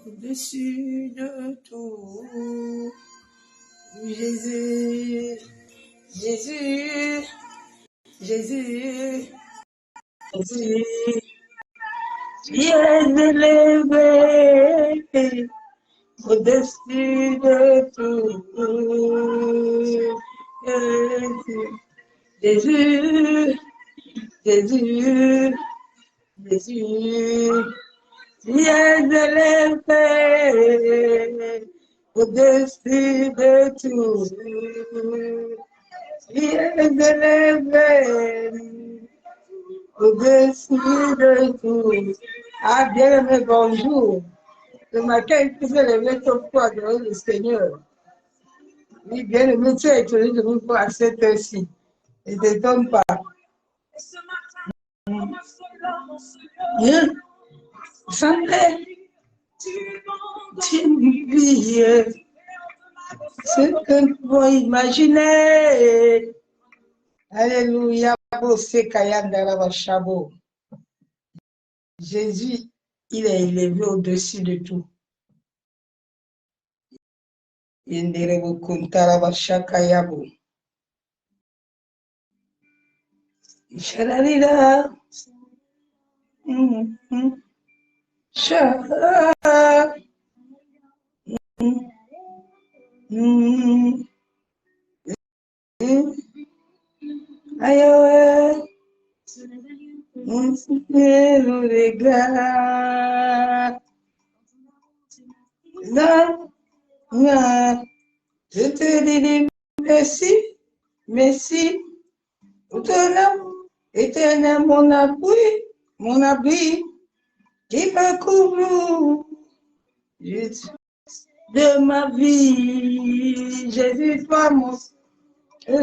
Au-dessus de tout, Jésus, Jésus, Jésus, Jésus, bien élevé, au-dessus de tout, Jésus, Jésus, Jésus, bien élevé, au-dessus de tout, bien élevé, au-dessus de tout. Ah, bien-aimé, bonjour. Le matin, il faisait lever ton poids devant le Seigneur. Oui, bien-aimé, tu es étonné de vous voir à cette heure-ci. Ne t'étonne pas. Jamais tu n'oublies ce que nous pouvons imaginer. Alléluia. Jésus, il est élevé au-dessus de tout. Shararira. Shara. Ayo. Le regard. Je te dis merci, merci. Pour ton amour éternel, mon abri, qui me couvre de ma vie. Jésus, toi, mon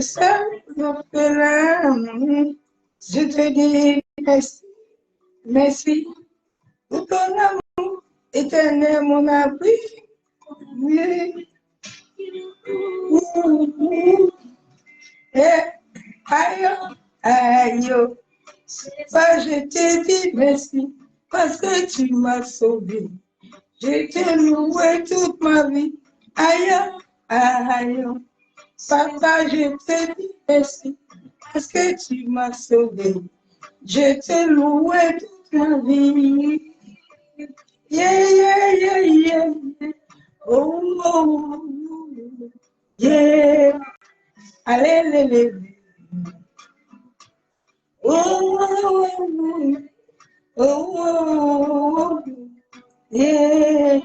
seul orphelin. Je te dis merci, merci. Pour ton amour éternel, mon abri. Aïe, aïe, je te dis merci parce que tu m'as sauvé. Je te loué toute ma vie. Aïe, aïe, papa, je te dis merci parce que tu m'as sauvé. Je te loué toute ma vie. Yeah, yeah, yeah, yeah. Oh, oh, oh. Yeah. Allez. Oh, yeah.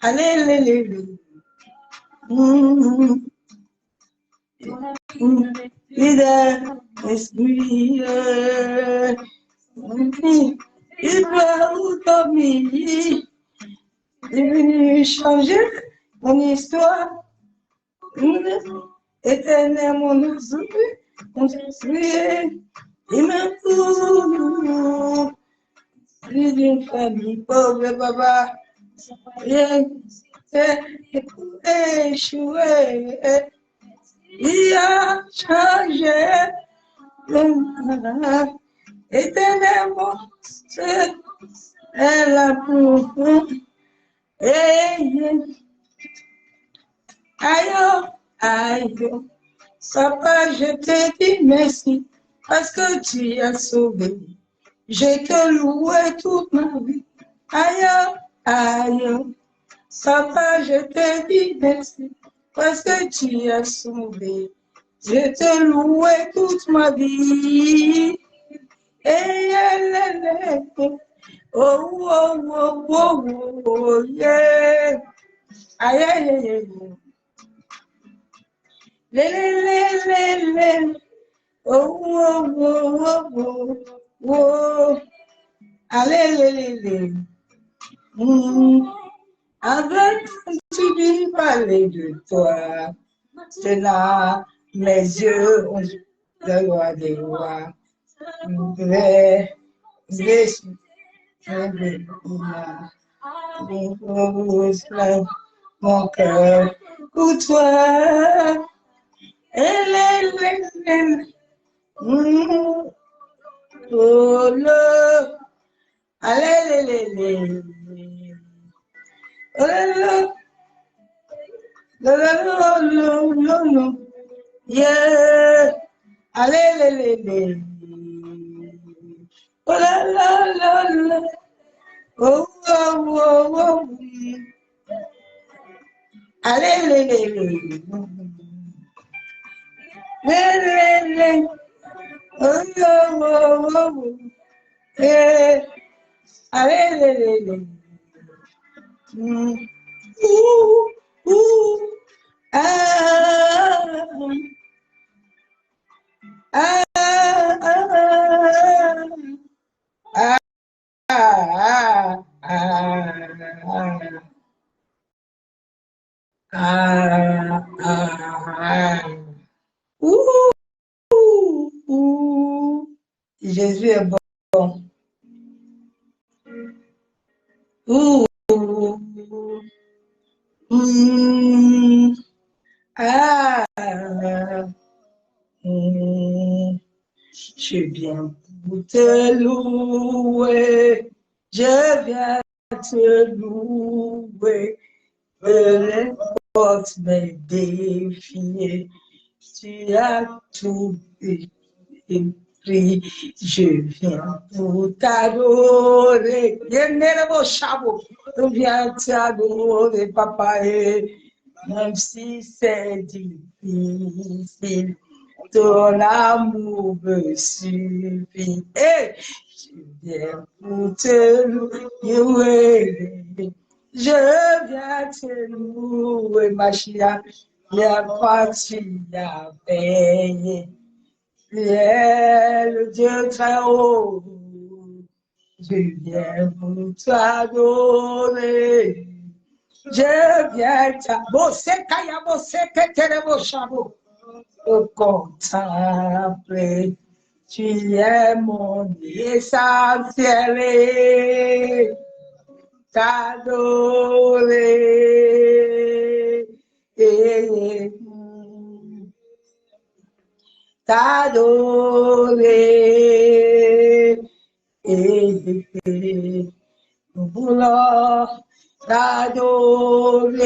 Allez. Esprit, il va où dormir, il est venu changer mon histoire. Éternel, mon esprit, il me couvre. Plus d'une famille pauvre, papa, rien échoué. Il a changé éternellement, c'est l'amour. Aïe, papa, je te dis merci parce que tu as sauvé. Je te loué toute ma vie. Aïe, papa, je te dis merci parce que tu as sauvé. Je te loué toute ma vie. Oh, yeah. Aïe. Oh. Allez. Avec tu dis parler de toi, c'est là mes yeux, le roi des rois, mon cœur pour toi. Oh, Allez, yeah, allez, oh la, oh, allez, oh, yeah, allez, ooh, ah, ah, ah, ah, ouh, ouh. Jésus est bon. Ouh, mm, ah, mm. Je viens pour te louer, je viens te louer, peu importe mes défis, tu as tout pris, je viens pour t'adorer. Je viens t'adorer, papa, et même si c'est difficile. Ton amour me suffit. Hey, je viens pour te louer. Je viens te louer, ma chia. La partie a payé. Le Dieu très haut. Je viens pour t'adorer. Je viens t'adorer. Contempler, tu es mon essentiel, t'adorer, t'adorer, nous voulons t'adorer,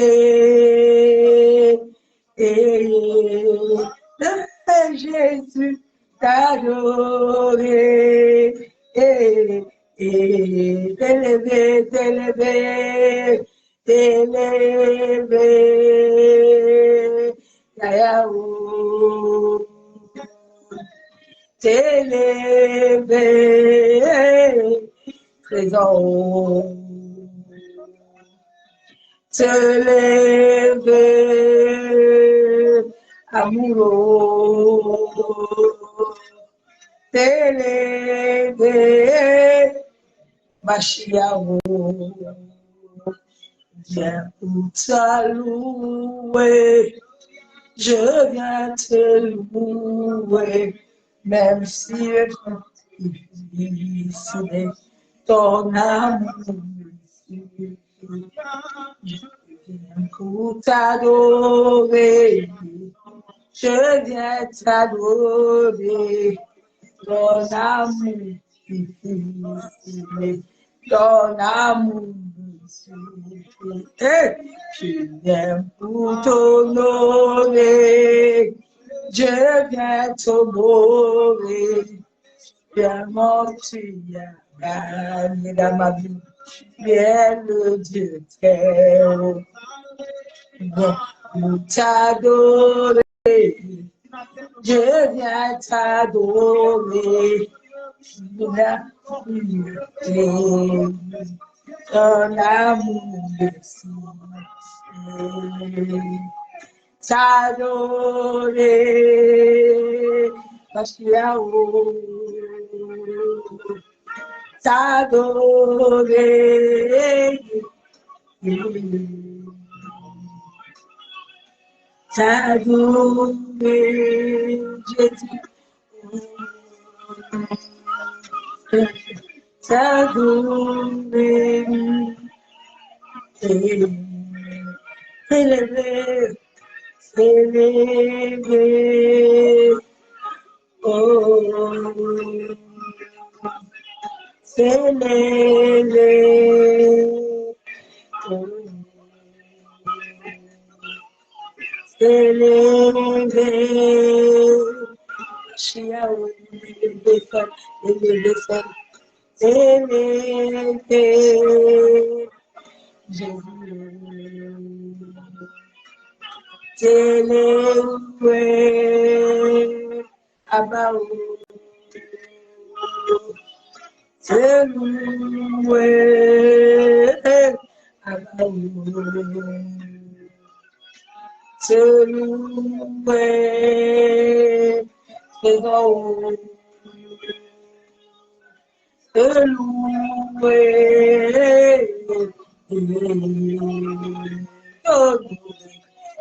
Jésus, t'adorer, t'élever, t'élever, trésor, t'élever, amoureux, t'élever, Machiaou, viens pour te louer, je viens te louer, même si c'est difficile, ton amour suffit. Je viens pour t'adorer, je viens t'adorer, ton amour suffit, ton amour suffit. Je viens pour t'honorer, je viens t'honorer, tellement tu as gagné dans ma vie. Bien le Dieu très haut, pour t'adorer, je viens t'adorer, ton amour t'adorer, t'adorer, t'adorer, Jésus, t'adorer, élever, élever, oh, s'élever. S'élever. Chiaou, élever. Jésus. T'élever. Abaou. T'élever. Abaou. T'élever. Abaou.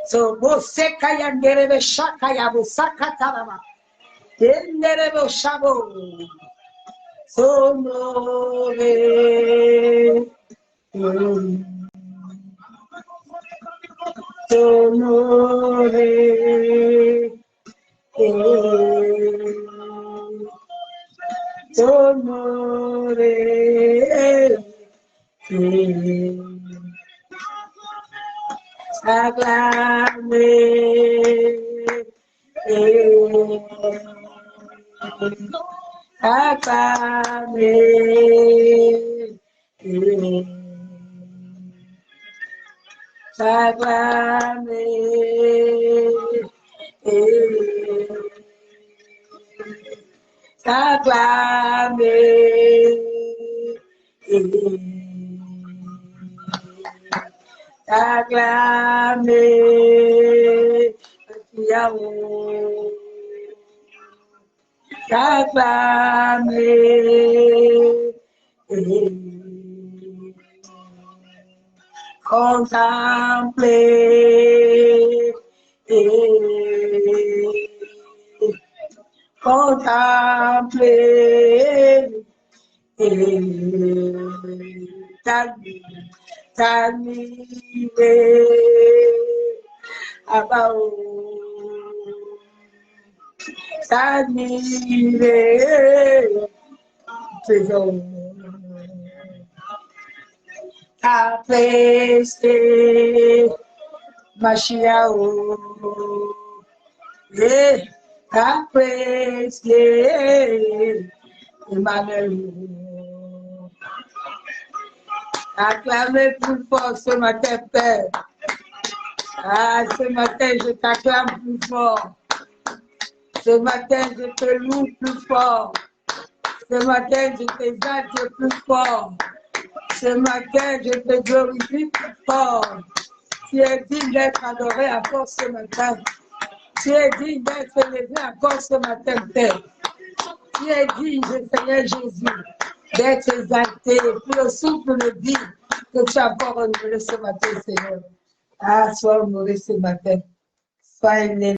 So você caiandere be shakaya bo sakatarama. Tendere bo shabo. So nove. So nove. T'honorer, acclamer, acclamer, acclamer, contempler, contempler, t'admirer, t'admirer, t'apprécier, Mashiach, t'apprécier, Emmanuel. Acclamez plus fort ce matin, Père. Ah, ce matin, je t'acclame plus fort. Ce matin, je te loue plus fort. Ce matin, je t'exalte plus fort. Ce matin, je te glorifie plus fort. Tu es digne d'être adoré encore ce matin. Tu es digne d'être élevé encore ce matin, Père. Tu es digne, Seigneur Jésus, d'être exalté. Puis le souffle de vie que tu as encore renouvelé ce matin, Seigneur. Ah, sois honoré ce matin. Sois élevé.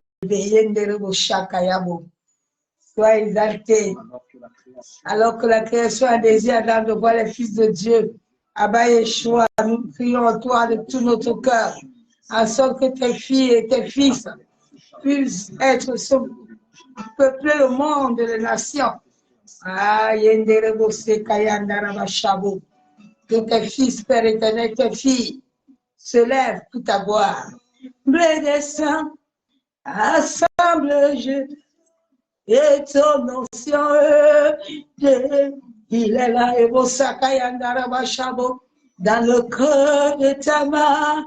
Sois exalté. Alors que la création a désir de voir les fils de Dieu. Abba Yeshua, nous prions à toi de tout notre cœur, en sorte que tes filles et tes fils puissent être peupler le monde et les nations. Ah, que tes fils, Père éternel, tes filles se lèvent pour ta gloire. Blé des saints, assemble-je et ton notion, il est là, et dans le cœur de ta main.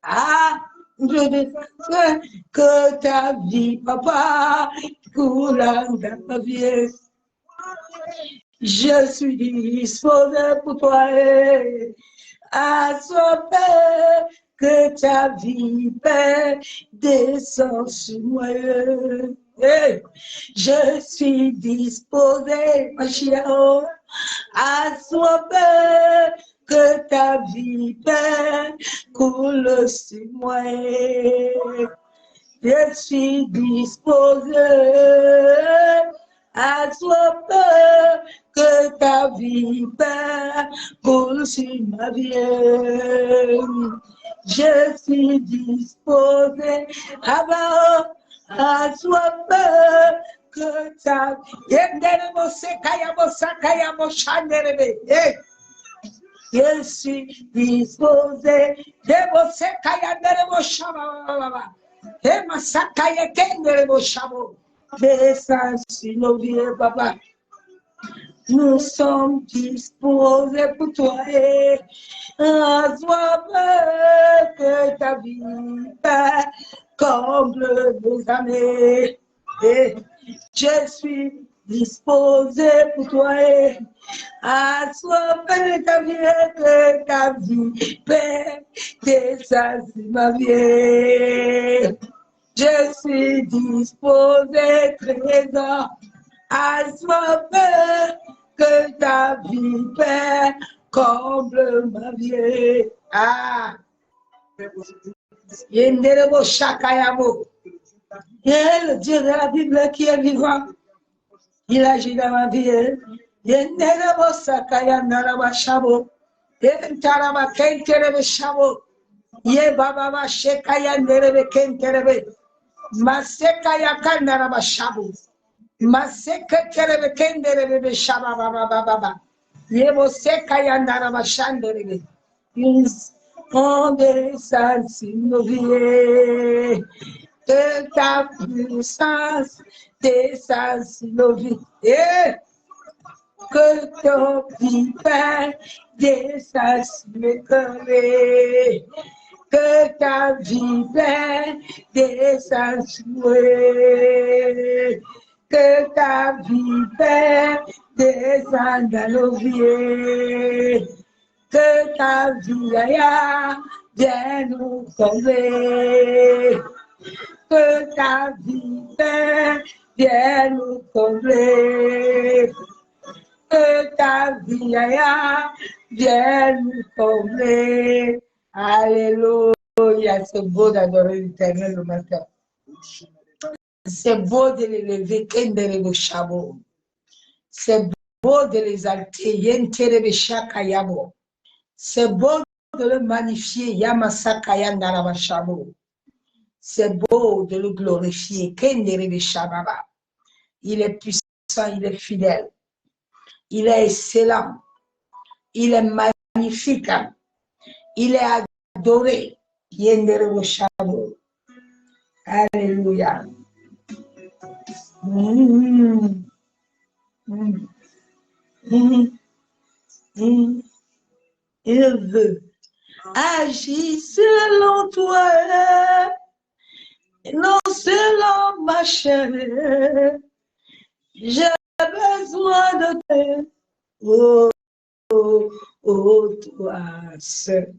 Ah, je déclare que ta vie, papa, coule dans ta vie. Je suis disposé pour toi à sauver que ta vie, Père, descend sur moi. Hey, je suis disposé, ma chère, à sauver que ta vie, Père, coule sur moi. Je suis disposé à sauver que ta vie, Père, coule sur ma vie. Je suis disposé à sauver que ta Yenderebo sekayabo sakayabo shanderebe. Je suis disposé de vos sekayanderebo shababa. Et ma sakaya kenderebo shabo. Descends nos vies, papa. Nous sommes disposés pour toi et à toi que ta vie comble nos années. Et je suis disposé pour toi et à toi que ta vie dessacie ma vie. Je suis disposé, trésor, à toi que ta vie comble ma vie. Ah, Yenderebo Shakayabo. Et le Dieu de la Bible qui est vivant, il agit dans ma vie. Yenderebo Sakayandaraba Shabo. Yentaraba Kenterebe Shabo. Ye Baba Shekayanderebe Kenterebe. Masekaya Kandaraba Shabo. Maseka Terebe Kenderebe Shaba Baba. Yebo Sekayandaraba Shanderebe. On descend sur nos vies. Que ta puissance descende sur nos vies. Que ton vivant descende sur mes cœurs. Que ta vie descende sur moi. Que ta vie descende dans nos vies. Que ta vie vienne nous combler. Que ta vie vienne nous combler. Que ta vie vienne nous combler. Alléluia, c'est beau d'adorer l'Éternel le matin. C'est beau de l'élever, Kendere Shabo. C'est beau de l'exalter, Yentere Shakayabo. C'est beau de le magnifier, Yamasakayandara Shabo. C'est beau de le glorifier, Kendere Shababa. Il est puissant, il est fidèle. Il est excellent. Il est magnifique. Il est adoré. Yendere Shabo. Alléluia. Il veut agir selon toi, non selon ma chair. J'ai besoin de toi, toi seul.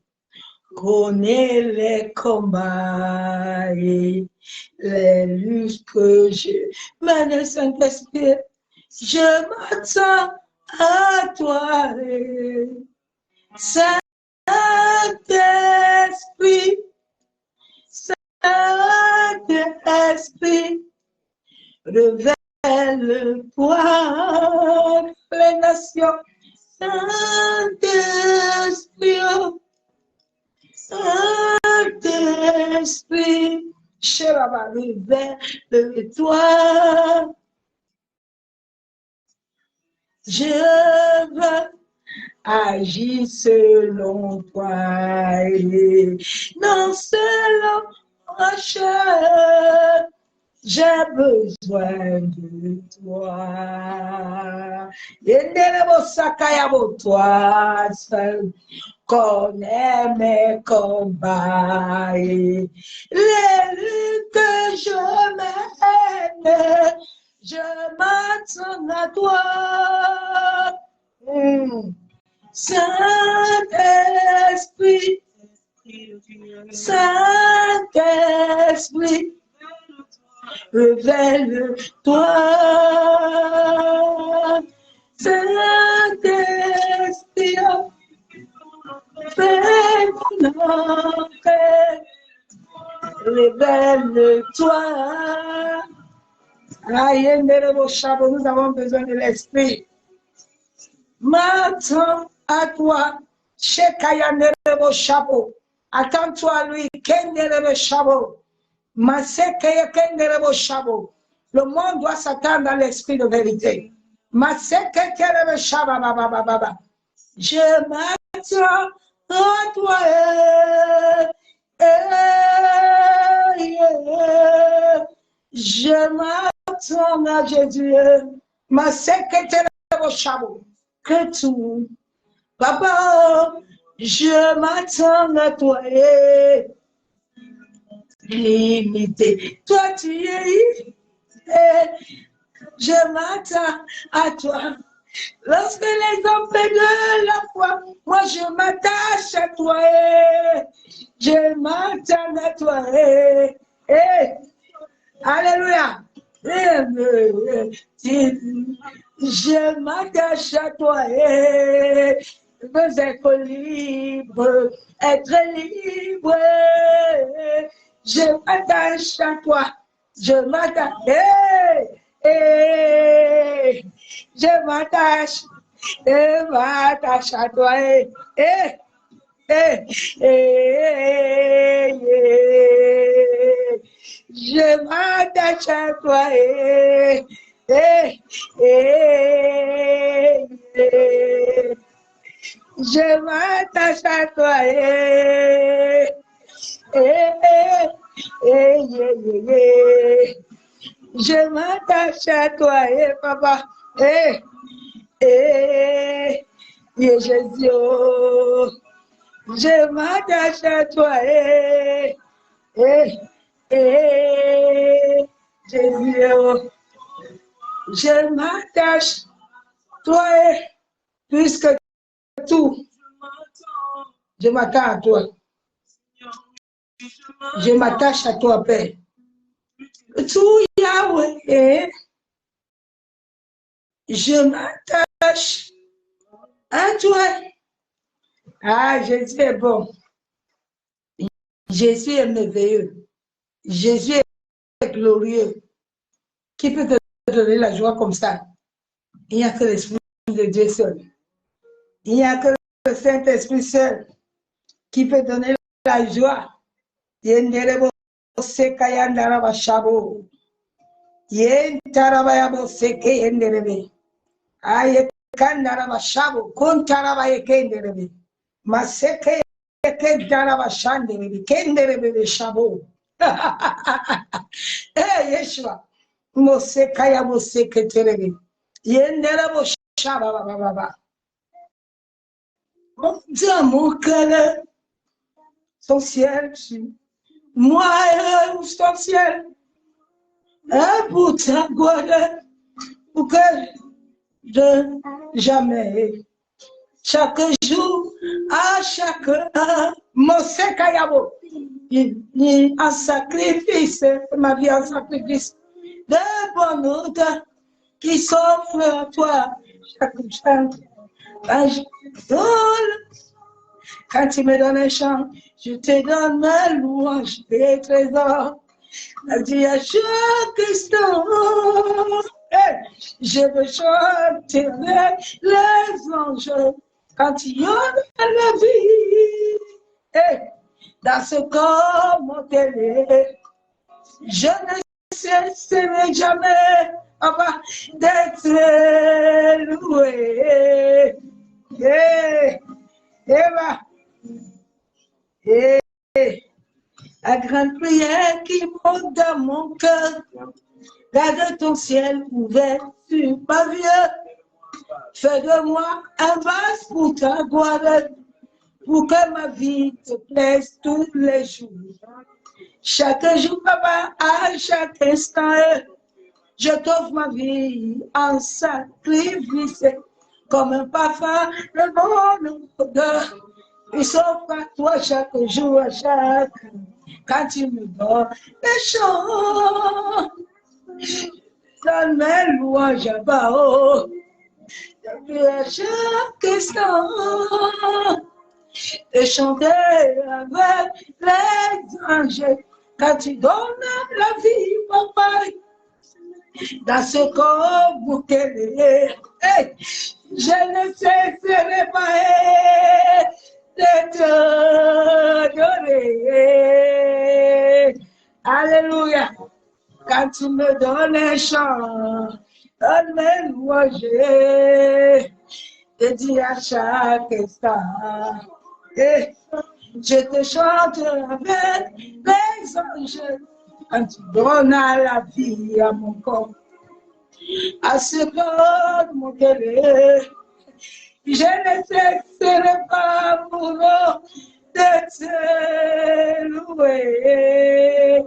Connais les combats et les luttes que je mène, Saint-Esprit. Je m'attends à toi, Saint-Esprit, Saint-Esprit, révèle-toi les nations, Saint-Esprit, Saint-Esprit, révèle-toi. Je veux agir selon toi et non selon ma chair. J'ai besoin de toi. Et toi seul connais mes combats et les luttes que je mène. Je m'attends à toi, Saint-Esprit, Saint-Esprit, révèle-toi, Saint-Esprit, révèle-toi. Nous avons besoin de l'esprit. M'attends à toi. Attends-toi à lui. Le monde doit s'attendre à l'esprit de vérité. Je m'attends à toi. Je m'attends à Jésus. Que tout. Papa, je m'attends à toi. Limité. Toi, tu es. Je m'attends à toi. Lorsque les hommes perdent la foi, moi je m'attache à toi. Je m'attends à toi. Alléluia. Je m'attache à toi. Je veux être libre. Être libre. Je m'attache à toi. Je m'attache. Je m'attache à toi. Je m'attache à toi. Je m'attache à toi. Je m'attache à toi, papa. Jésus, oh. Je m'attache à toi, Jésus, oh. Je m'attache à toi, puisque tout, je m'attache à toi. Je m'attache à toi, Père. Tout Yahweh, je m'attache à toi. Ah, Jésus est bon. Jésus est merveilleux. Jésus est glorieux. Qui peut te donner la joie comme ça? Il n'y a que l'Esprit de Dieu seul. Il n'y a que le Saint-Esprit seul qui peut donner la joie. Yenderebo sekayandara shabo. Yentarabaya seke yenderebe. Aye kandara shabo. Kontaraba yekenderebe. Maseke yekendaraba shanderebe. Kenderebe shabo. Yeshua. Mosekaya moseke terebe. Yenderebo shaba baba. Dans mon cœur, son ciel, moi son ciel, pour ta gloire, pour que de jamais, chaque jour, à chaque heure, mon sekayabo, un sacrifice, ma vie en sacrifice, de bonheur qui s'offre à toi chaque jour. Quand tu me donnes un chant, je te donne ma louange et trésors. Elle dit à chaque instant, je veux chanter les anges quand il y a la vie. Dans ce corps mortel, je ne cesserai jamais d'être loué. La grande prière qui monte dans mon cœur, garde ton ciel ouvert sur ma vie. Fais de moi un vase pour ta gloire, pour que ma vie te plaise tous les jours. Chaque jour, papa, à chaque instant, je t'offre ma vie en sacrifice, comme un parfum de bonne odeur. Il s'offre à toi chaque jour, à chaque, quand tu me donnes les chants, donne mes louanges à Bao. À chaque instant, de chanter avec les anges, quand tu donnes la vie, papa. Dans ce corps bouquet, je ne cesserai pas de te donner. Alléluia. Quand tu me donne un chant, donne mes louanges, et dis à chaque instant, et je te chante avec les anges, quand tu donnes à la vie à mon corps, à ce corps mon télé, je ne cesserai pas pour de te louer.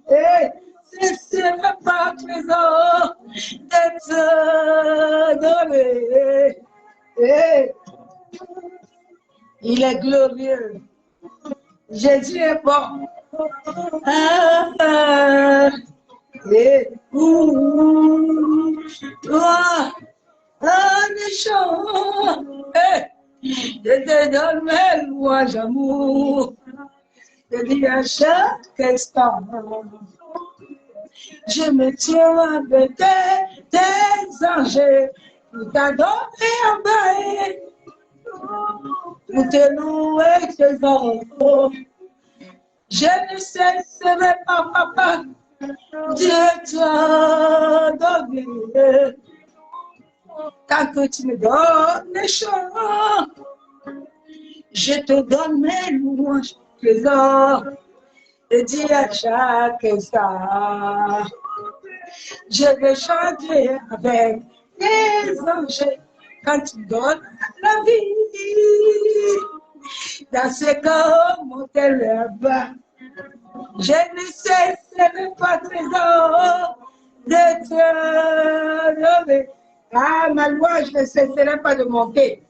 Et ce n'est pas présent de te donner. Et il est glorieux. Jésus est bon. Et toi, un chant, je te donne mes louanges, amour. Je dis à chaque instant, je me tiens avec tes anges, pour t'adorer en bas, pour te louer tes enfants. Je ne cesserai pas, papa, de t'adorer. Tant que tu me donnes les chants, je te donne mes louanges, trésors, et dis à chaque instant, je vais chanter avec les anges quand tu donnes la vie. Dans ce corps, mon élève, je ne cesserai pas, trésor, de te lever. Ah, ma louange ne cesserai pas de monter.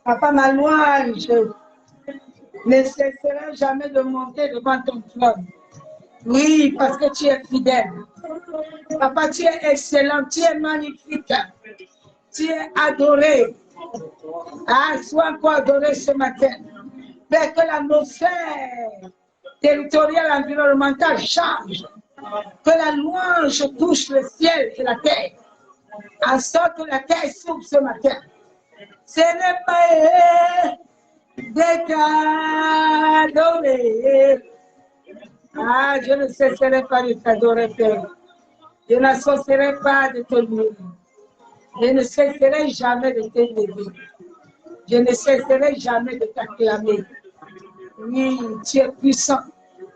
Papa, ma louange ne cessera jamais de monter devant ton trône. Oui, parce que tu es fidèle. Papa, tu es excellent, tu es magnifique. Tu es adoré. Ah, sois encore adoré ce matin. Père, que l'atmosphère territoriale environnementale change. Que la louange touche le ciel et la terre. En sorte que la terre s'ouvre ce matin. Ce n'est pas de t'adorer. Ah, je ne cesserai pas de t'adorer, Père. Je ne cesserai pas de te louer. Je ne cesserai jamais de t'élever. Je ne cesserai jamais de t'acclamer. Oui, tu es puissant.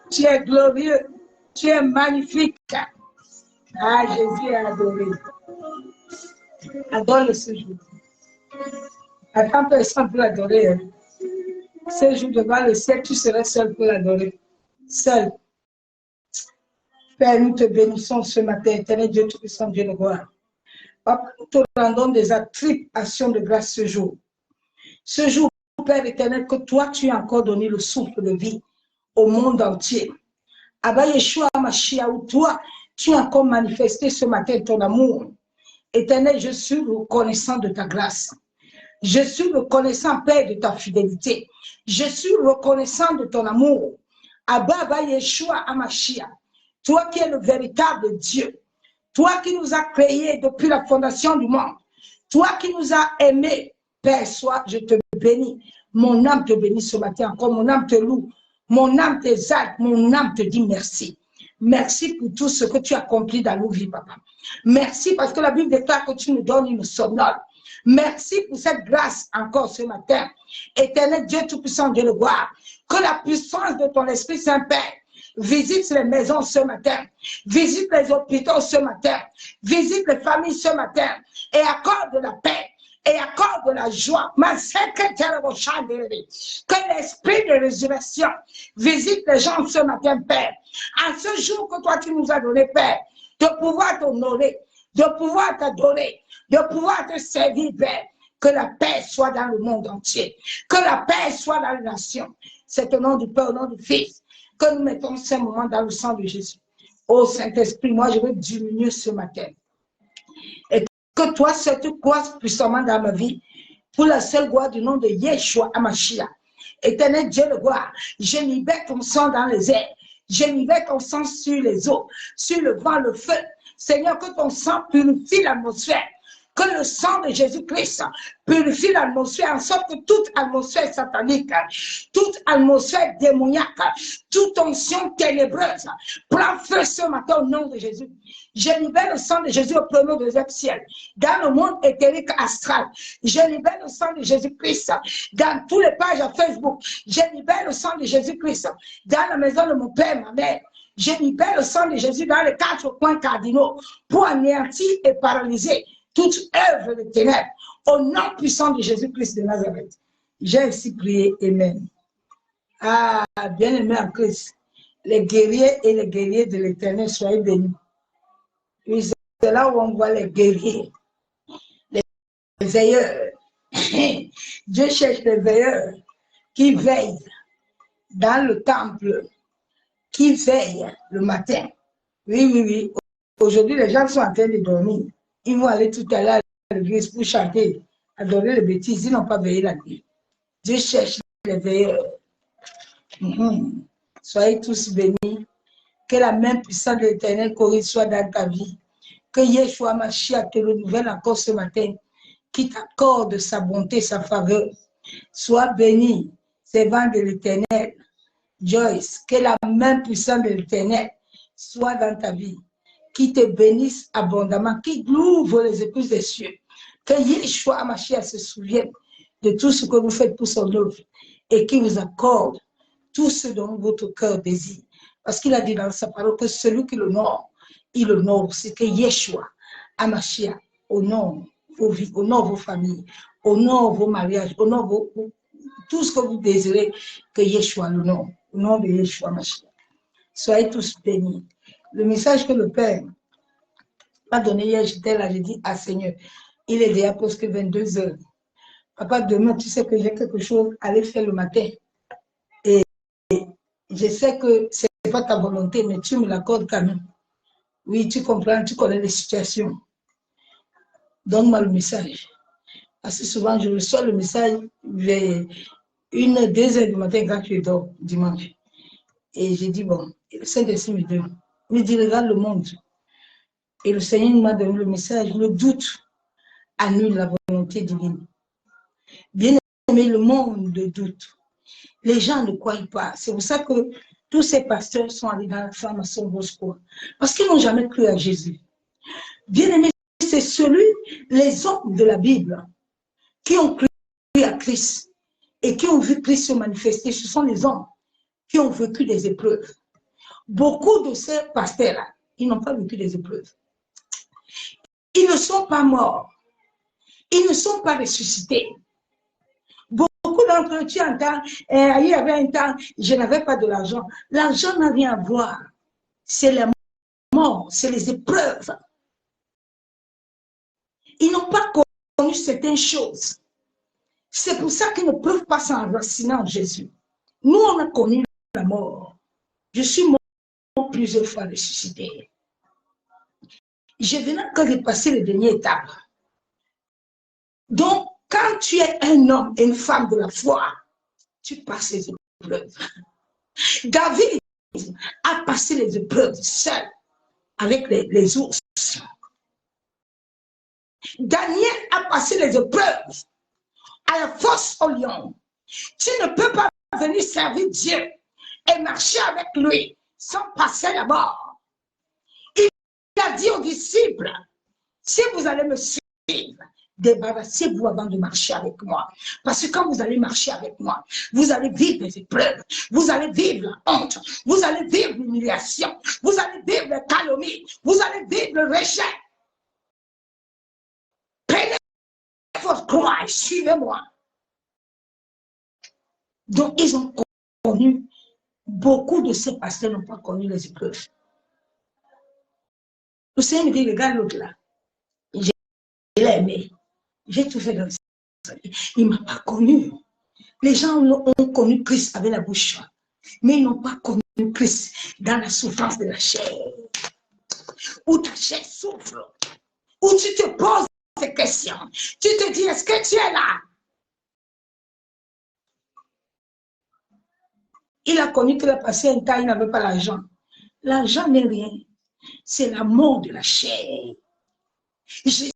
Tu es glorieux. Tu es magnifique. Ah, Jésus est adoré. Adore-le ce jour. Attends personne pour l'adorer. Ce jour devant le ciel, tu serais seul pour l'adorer. Seul. Père, nous te bénissons ce matin, éternel Dieu Tout-Puissant, Dieu de gloire. Papa, nous te rendons des attributions de grâce ce jour. Ce jour, Père éternel, que toi, tu as encore donné le souffle de vie au monde entier. Abba Yeshua Mashiach, où toi, tu as encore manifesté ce matin ton amour. Éternel, je suis reconnaissant de ta grâce. Je suis reconnaissant, Père, de ta fidélité. Je suis reconnaissant de ton amour. Abba Yeshua Mashiach, toi qui es le véritable Dieu, toi qui nous as créés depuis la fondation du monde, toi qui nous as aimés, Père, soit, je te bénis. Mon âme te bénit ce matin encore, mon âme te loue, mon âme t'exalte, mon âme te dit merci. Merci pour tout ce que tu as accompli dans nos vies, papa. Merci parce que la Bible déclare que tu nous donnes une somnole. Merci pour cette grâce encore ce matin. Éternel Dieu Tout-Puissant, Dieu de gloire, que la puissance de ton Esprit Saint-Père visite les maisons ce matin, visite les hôpitaux ce matin, visite les familles ce matin et accorde de la paix et accorde de la joie. Ma secrétaire au chant de vie. Que l'esprit de résurrection visite les gens ce matin, Père. En ce jour que toi tu nous as donné, Père, de pouvoir t'honorer, de pouvoir t'adorer, de pouvoir te servir, Père. Que la paix soit dans le monde entier. Que la paix soit dans les nations. C'est au nom du Père, au nom du Fils, que nous mettons ce moment dans le sang de Jésus. Ô Saint-Esprit, moi je veux diminuer ce matin. Et que toi, cette croise puissamment dans ma vie, pour la seule gloire du nom de Yeshua Hamashiach. Éternel Dieu de gloire, je libère ton sang dans les airs. Je libère ton sang sur les eaux, sur le vent, le feu. Seigneur, que ton sang purifie l'atmosphère. Que le sang de Jésus-Christ purifie l'atmosphère, en sorte que toute atmosphère satanique, toute atmosphère démoniaque, toute onction ténébreuse prend feu ce matin au nom de Jésus. Je libère le sang de Jésus au premier, au deuxième ciel, dans le monde éthérique astral. Je libère le sang de Jésus-Christ dans tous les pages Facebook. Je libère le sang de Jésus-Christ dans la maison de mon père, ma mère. Je libère le sang de Jésus dans les 4 points cardinaux pour anéantir et paralyser toute œuvre de ténèbres au nom puissant de Jésus-Christ de Nazareth. J'ai ainsi prié. Amen. Ah, bien-aimés en Christ, les guerriers et les guerriers de l'Éternel, soyez bénis. Oui, c'est là où on voit les guerriers, les veilleurs. Dieu cherche les veilleurs qui veillent dans le temple, qui veillent le matin. Oui, oui, oui. Aujourd'hui, les gens sont en train de dormir. Ils vont aller tout à l'heure à l'église pour chanter, adorer les bêtises. Ils n'ont pas veillé la nuit. Dieu cherche les veilleurs. Soyez tous bénis. Que la main puissante de l'Éternel corrige soit dans ta vie. Que Yeshua Mashiach te renouvelle encore ce matin. Qui t'accorde sa bonté, sa faveur. Sois béni, servant de l'Éternel. Joyce, que la main puissante de l'Éternel soit dans ta vie. Qui te bénisse abondamment, qui ouvre les épouses des cieux. Que Yeshua Mashiach se souvienne de tout ce que vous faites pour son œuvre et qui vous accorde tout ce dont votre cœur désire. Parce qu'il a dit dans sa parole que celui qui l'honore, il honore. C'est que Yeshua Mashiach honore vos vies, honore vos familles, honore vos mariages, honore tout ce que vous désirez, que Yeshua l'honore. Au nom de Yeshua Mashiach. Soyez tous bénis. Le message que le Père m'a donné hier, j'étais là, j'ai dit, ah Seigneur, il est déjà presque 22 heures. Papa, demain, tu sais que j'ai quelque chose à aller faire le matin. Et je sais que ce n'est pas ta volonté, mais tu me l'accordes quand même. Oui, tu comprends, tu connais les situations. Donne-moi le message. Assez souvent, je reçois le message vers 1, 2 heures du matin quand tu dors dimanche. Et j'ai dit, bon, le Saint-Esprit me dit, regarde le monde. Et le Seigneur m'a donné le message, le doute annule la volonté divine. Bien aimé, le monde de doute. Les gens ne croient pas. C'est pour ça que tous ces pasteurs sont allés dans la franc-maçon Bosco. Parce qu'ils n'ont jamais cru à Jésus. Bien aimé, c'est les hommes de la Bible qui ont cru à Christ et qui ont vu Christ se manifester. Ce sont les hommes qui ont vécu des épreuves. Beaucoup de ces pasteurs-là, ils n'ont pas vécu des épreuves. Ils ne sont pas morts. Ils ne sont pas ressuscités. Beaucoup d'entre eux, tu entends, il y avait un temps, je n'avais pas de l'argent. L'argent n'a rien à voir. C'est la mort, c'est les épreuves. Ils n'ont pas connu certaines choses. C'est pour ça qu'ils ne peuvent pas s'enraciner en Jésus. Nous, on a connu la mort. Je suis mort plusieurs fois ressuscité. Je venais encore de passer les dernières étapes. Donc, quand tu es un homme et une femme de la foi, tu passes les épreuves. David a passé les épreuves seul avec les ours. Daniel a passé les épreuves à la fosse au lion. Tu ne peux pas venir servir Dieu et marcher avec lui sans passer d'abord. Il a dit aux disciples, si vous allez me suivre, débarrassez-vous avant de marcher avec moi. Parce que quand vous allez marcher avec moi, vous allez vivre les épreuves, vous allez vivre la honte, vous allez vivre l'humiliation, vous allez vivre la calomnie, vous allez vivre le rejet. Prenez votre croix et suivez-moi. Donc, ils ont connu, beaucoup de ces pasteurs n'ont pas connu les épreuves. Le Seigneur me dit, regarde l'autre là. Je l'ai aimé. J'ai tout fait dans le Seigneur. Il ne m'a pas connu. Les gens ont connu Christ avec la bouche, mais ils n'ont pas connu Christ dans la souffrance de la chair. Où ta chair souffre. Où tu te poses des questions. Tu te dis, est-ce que tu es là? Il a connu qu'il a passé un temps, il n'avait pas l'argent. L'argent n'est rien. C'est la mort de la chair. Jésus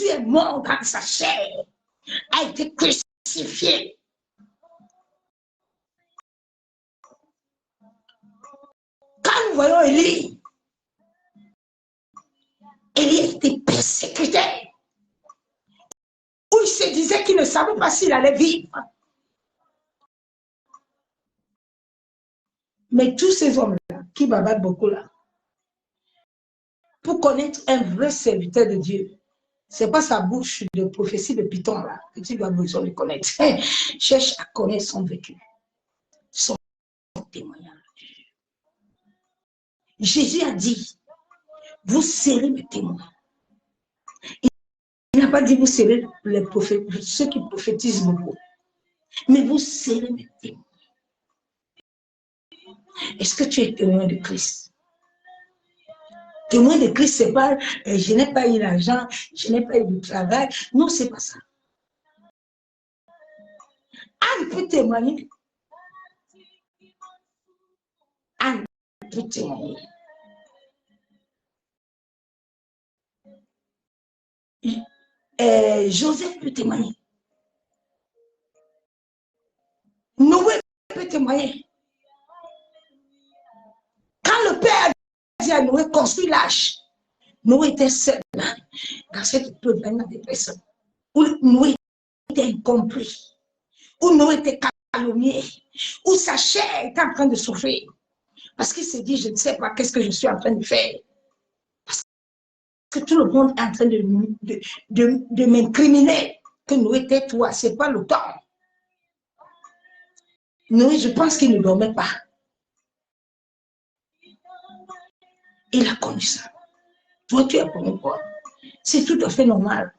Jésus est mort dans sa chair, a été crucifié. Quand nous voyons Élie, Élie a été persécuté. Où il se disait qu'il ne savait pas s'il allait vivre. Mais tous ces hommes-là, qui babattent beaucoup là, pour connaître un vrai serviteur de Dieu, ce n'est pas sa bouche de prophétie de Python là que tu dois besoin de connaître. Cherche à connaître son vécu, son témoignage. Jésus a dit, vous serez mes témoins. Il n'a pas dit, vous serez les prophètes, ceux qui prophétisent beaucoup. Mais vous serez mes témoins. Est-ce que tu es témoin de Christ? Témoin de Christ, c'est pas, je n'ai pas eu l'argent, je n'ai pas eu du travail. Non, c'est pas ça. Anne peut témoigner. Anne peut témoigner. Joseph peut témoigner. Noé peut témoigner. Quand le père dit à Noé, construis l'arche, Noé était seul dans cette peuple de personnes. Où Noé était incompris, où Noé était calomnié, où sa chair était en train de souffrir. Parce qu'il s'est dit, je ne sais pas qu'est-ce que je suis en train de faire. Parce que tout le monde est en train de m'incriminer. Que Noé, tais-toi, ce n'est pas le temps. Noé, je pense qu'il ne dormait pas. Il a connu ça. Toi, tu as connu quoi? C'est tout à fait normal.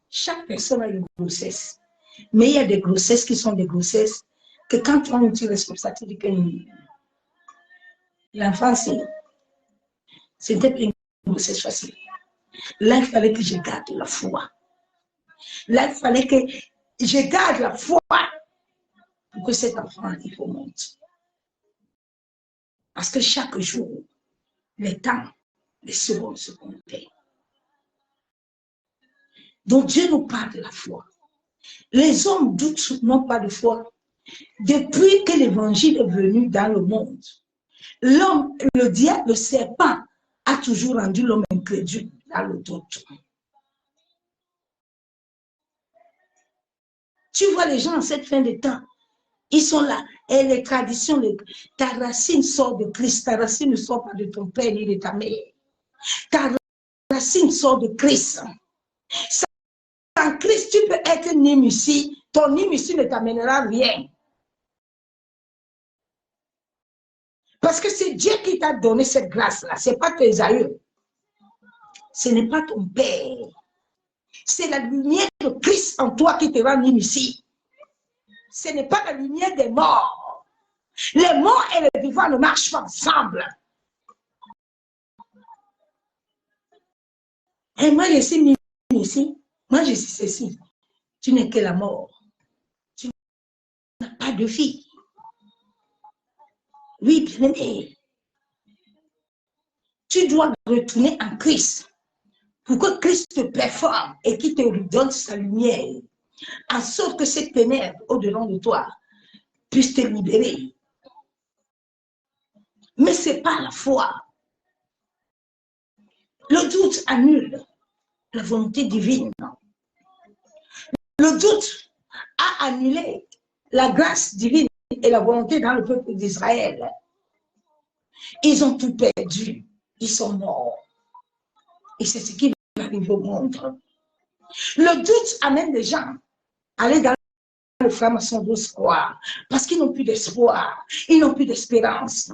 Chaque personne a une grossesse. Mais il y a des grossesses qui sont des grossesses que quand tu as une petite responsabilité, l'enfant, c'était une grossesse facile. Là, il fallait que je garde la foi. Là, il fallait que je garde la foi pour que cet enfant arrive au monde. Parce que chaque jour, les temps, les secondes se comptaient. Donc Dieu nous parle de la foi. Les hommes doutent, n'ont pas de foi. Depuis que l'évangile est venu dans le monde, l'homme, le diable, le serpent, a toujours rendu l'homme incrédule dans le doute. Tu vois les gens en cette fin de temps, ils sont là. Et les traditions, ta racine sort de Christ, ta racine ne sort pas de ton père ni de ta mère. Ta racine sort de Christ. Sans Christ, tu peux être nîmes ici. Ton nîmes ici ne t'amènera rien. Parce que c'est Dieu qui t'a donné cette grâce-là. Ce n'est pas tes aïeux. Ce n'est pas ton père. C'est la lumière de Christ en toi qui te rend nîmes ici. Ce n'est pas la lumière des morts. Les morts et les vivants ne marchent pas ensemble. Et moi, je suis nîmes ici. Moi, je suis ceci. Tu n'es que la mort. Tu n'as pas de vie. Oui, bien-aimé. Tu dois retourner en Christ pour que Christ te performe et qu'il te redonne sa lumière, en sorte que cette ténèbre au-dedans de toi puisse te libérer. Mais ce n'est pas la foi. Le doute annule la volonté divine. Le doute a annulé la grâce divine et la volonté dans le peuple d'Israël. Ils ont tout perdu. Ils sont morts. Et c'est ce qui va arriver au monde. Le doute amène les gens à aller dans le franc-maçon d'espoir parce qu'ils n'ont plus d'espoir. Ils n'ont plus d'espérance.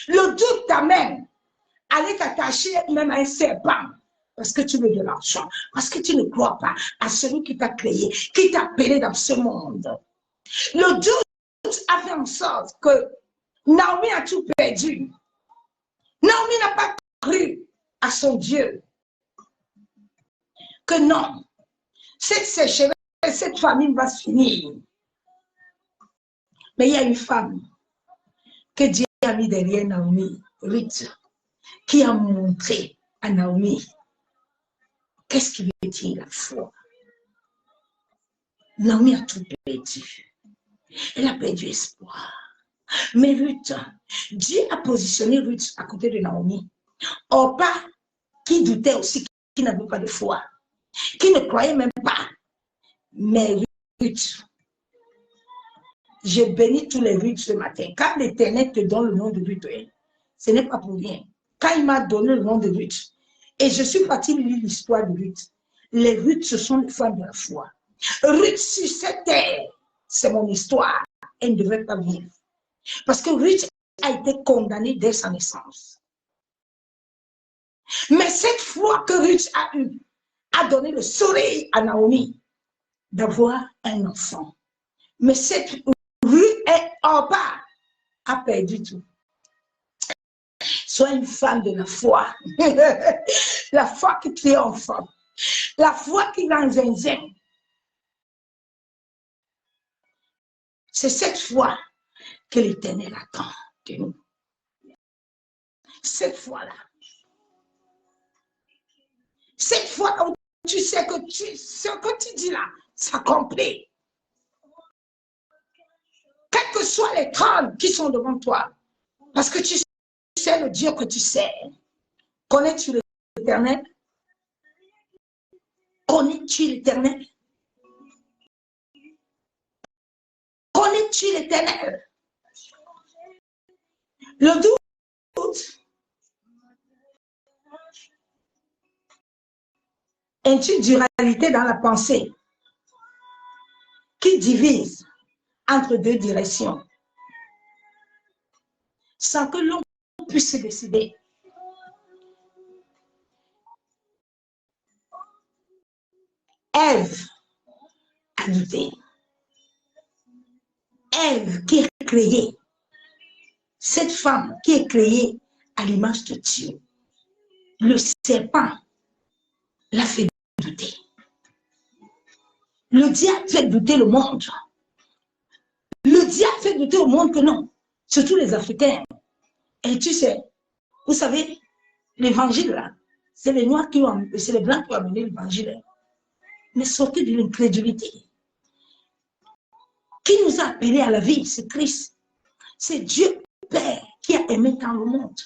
Le doute t'amène à aller t'attacher même à un serpent parce que tu veux de l'argent, parce que tu ne crois pas à celui qui t'a créé, qui t'a appelé dans ce monde. Le doute a fait en sorte que Naomi a tout perdu. Naomi n'a pas cru à son Dieu. Que non, cette sécheresse, cette famine va se finir. Mais il y a une femme que Dieu a mis derrière Naomi, Ruth. qui a montré à Naomi qu'est-ce qui veut dire la foi. Naomi a tout perdu. Elle a perdu espoir. Mais Ruth, Dieu a positionné Ruth à côté de Naomi. Orpa, qui doutait aussi, qui n'avait pas de foi, qui ne croyait même pas. Mais Ruth, j'ai béni tous les Ruth ce matin. Quand l'Éternel te donne le nom de Ruth, ce n'est pas pour rien. Quand il m'a donné le nom de Ruth, et je suis partie lire l'histoire de Ruth, les Ruth, ce sont les femmes de la foi. Ruth sur cette terre, c'est mon histoire. Elle ne devrait pas vivre. Parce que Ruth a été condamnée dès sa naissance. Mais cette foi que Ruth a eue a donné le sourire à Naomi d'avoir un enfant. Mais cette Ruth est en bas, a perdu tout. Sois une femme de la foi. La foi qui triomphe. La foi qui dans zinzin. C'est cette foi que l'Éternel attend de nous. Cette foi-là. Cette foi où tu sais que ce que tu dis là s'accomplit. Quels que soient les trônes qui sont devant toi. Parce que tu sais le Dieu que tu sais. Connais-tu l'Éternel? Connais-tu l'Éternel? Connais-tu l'Éternel? Le doute est une dualité dans la pensée qui divise entre deux directions sans que l'on puisse se décider. Ève a douté. Ève qui est créée, cette femme qui est créée à l'image de Dieu, le serpent l'a fait douter. Le diable fait douter le monde. Le diable fait douter au monde que non, surtout les Africains. Et tu sais, vous savez, l'évangile là, c'est les Noirs qui ont, c'est les Blancs qui ont amené l'évangile. Mais sortez de l'incrédulité. Qui nous a appelés à la vie, c'est Christ. C'est Dieu Père qui a aimé tant le monde.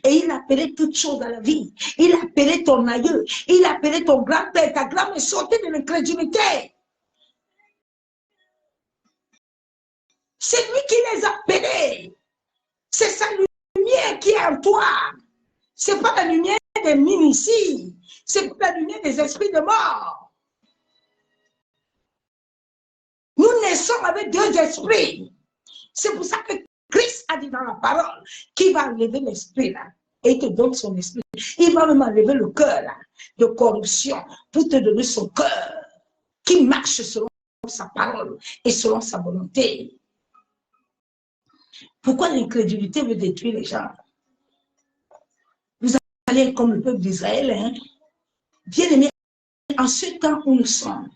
Et il a appelé toutes choses à la vie. Il a appelé ton aïeux. Il a appelé ton grand-père, ta grand-mère. Sortez de l'incrédulité. C'est lui qui les a appelés. C'est sa lumière qui est en toi. Ce n'est pas la lumière des mines ici. C'est pas la lumière des esprits de mort. Nous naissons avec deux esprits. C'est pour ça que Christ a dit dans la parole qu'il va enlever l'esprit là et il te donne son esprit. Il va même enlever le cœur là de corruption pour te donner son cœur qui marche selon sa parole et selon sa volonté. Pourquoi l'incrédulité veut détruire les gens? Vous allez être comme le peuple d'Israël, hein? Bien aimé, en ce temps où nous sommes,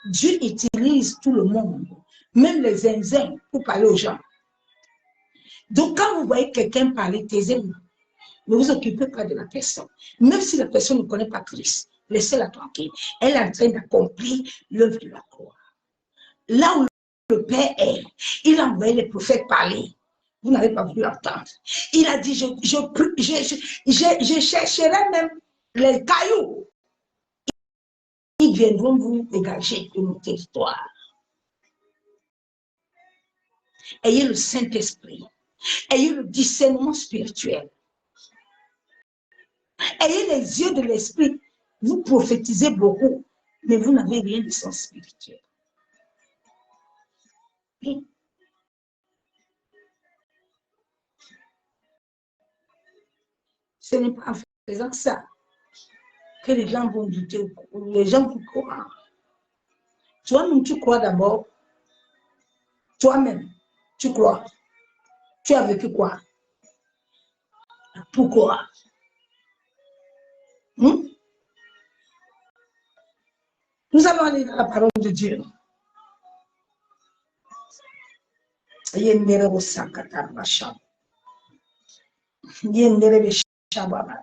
Dieu utilise tout le monde, même les zinzins, pour parler aux gens. Donc, quand vous voyez quelqu'un parler, taisez-vous. Ne vous occupez pas de la personne. Même si la personne ne connaît pas Christ, laissez-la tranquille. Elle est en train d'accomplir l'œuvre de la croix. Là où le Père est, il a envoyé les prophètes parler. Vous n'avez pas voulu l'entendre. Il a dit, je chercherai même les cailloux. Ils viendront vous dégager de nos territoires. Ayez le Saint-Esprit. Ayez le discernement spirituel. Ayez les yeux de l'esprit. Vous prophétisez beaucoup, mais vous n'avez rien de sens spirituel. Oui. Ce n'est pas en faisant ça que les gens vont douter. Les gens vont croire. Toi-même, tu crois d'abord. Toi-même, tu crois. Tu as vécu quoi? Pourquoi? Nous allons aller dans la parole de Dieu. shababa.